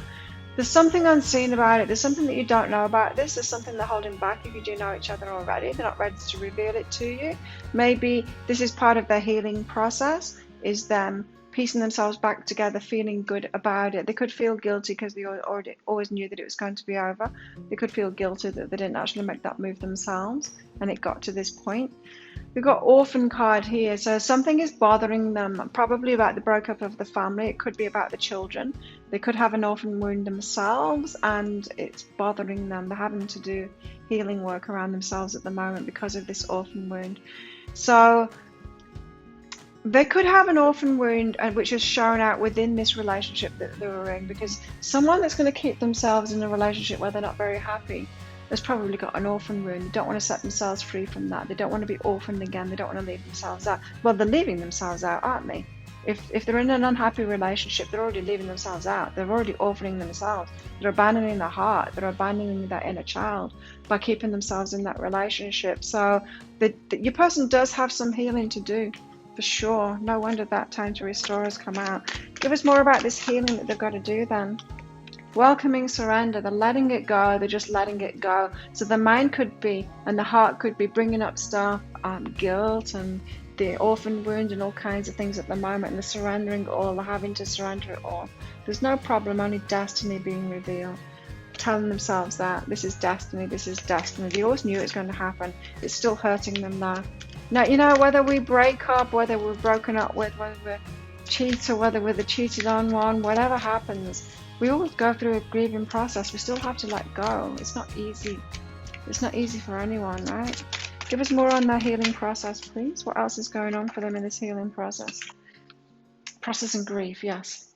There's something unseen about it. There's something that you don't know about this. There's something they're holding back if you do know each other already. They're not ready to reveal it to you. Maybe this is part of their healing process, is them piecing themselves back together, feeling good about it. They could feel guilty because they always knew that it was going to be over. They could feel guilty that they didn't actually make that move themselves and it got to this point. We've got orphan card here, so something is bothering them, probably about the breakup of the family. It could be about the children. They could have an orphan wound themselves and it's bothering them. They're having to do healing work around themselves at the moment because of this orphan wound. So they could have an orphan wound which is shown out within this relationship that they were in, because someone that's going to keep themselves in a relationship where they're not very happy has probably got an orphan wound. They don't want to set themselves free from that. They don't want to be orphaned again. They don't want to leave themselves out. Well, they're leaving themselves out, aren't they? If they're in an unhappy relationship, they're already leaving themselves out. They're already orphaning themselves. They're abandoning their heart. They're abandoning their inner child by keeping themselves in that relationship. So your person does have some healing to do, for sure. No wonder that time to restore has come out. Give us more about this healing that they've got to do then. Welcoming surrender. They're letting it go. They're just letting it go. So the mind could be, and the heart could be bringing up stuff, guilt and the orphan wound and all kinds of things at the moment, and they're surrendering all. They're having to surrender it all. There's no problem, only destiny being revealed. Telling themselves that this is destiny, this is destiny. They always knew it was going to happen. It's still hurting them now. Now, you know, whether we break up, whether we're broken up with, whether we're cheats or whether we're the cheated on one, whatever happens, we always go through a grieving process. We still have to let go. It's not easy. It's not easy for anyone, right? Give us more on their healing process, please. What else is going on for them in this healing process? Processing grief, yes.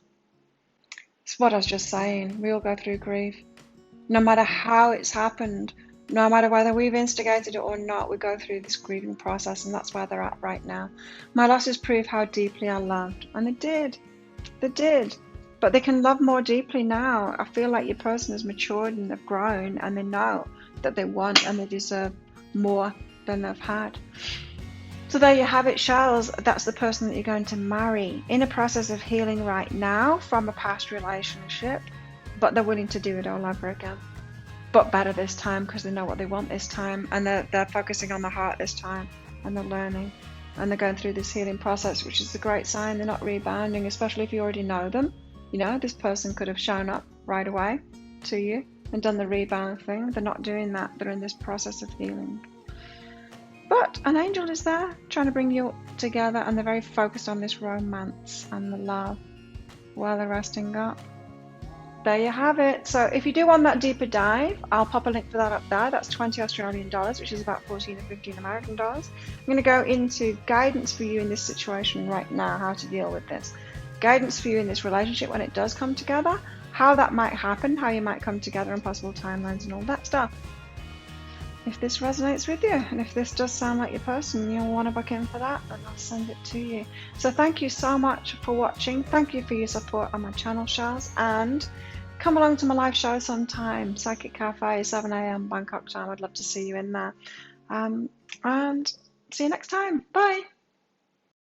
It's what I was just saying. We all go through grief. No matter how it's happened, no matter whether we've instigated it or not, we go through this grieving process, and that's where they're at right now. My losses prove how deeply I loved. And they did. They did. But they can love more deeply now. I feel like your person has matured and they've grown, and they know that they want and they deserve more than they've had. So there you have it, Shells. That's the person that you're going to marry, in a process of healing right now from a past relationship, but they're willing to do it all over again. But better this time, because they know what they want this time, and they're focusing on the heart this time, and they're learning, and they're going through this healing process, which is a great sign. They're not rebounding, especially if you already know them. You know, this person could have shown up right away to you and done the rebound thing. They're not doing that. They're in this process of healing. But an angel is there trying to bring you together, and they're very focused on this romance and the love while they're resting up. There you have it. So if you do want that deeper dive, I'll pop a link for that up there. That's 20 Australian dollars, which is about 14 or 15 American dollars. I'm going to go into guidance for you in this situation right now, how to deal with this. Guidance for you in this relationship when it does come together, how that might happen, how you might come together, and possible timelines and all that stuff. If this resonates with you, and if this does sound like your person, you'll want to book in for that, and I'll send it to you. So thank you so much for watching. Thank you for your support on my channel, Shells, and come along to my live show sometime. Psychic Cafe, 7 AM Bangkok time. I'd love to see you in there. And see you next time. Bye.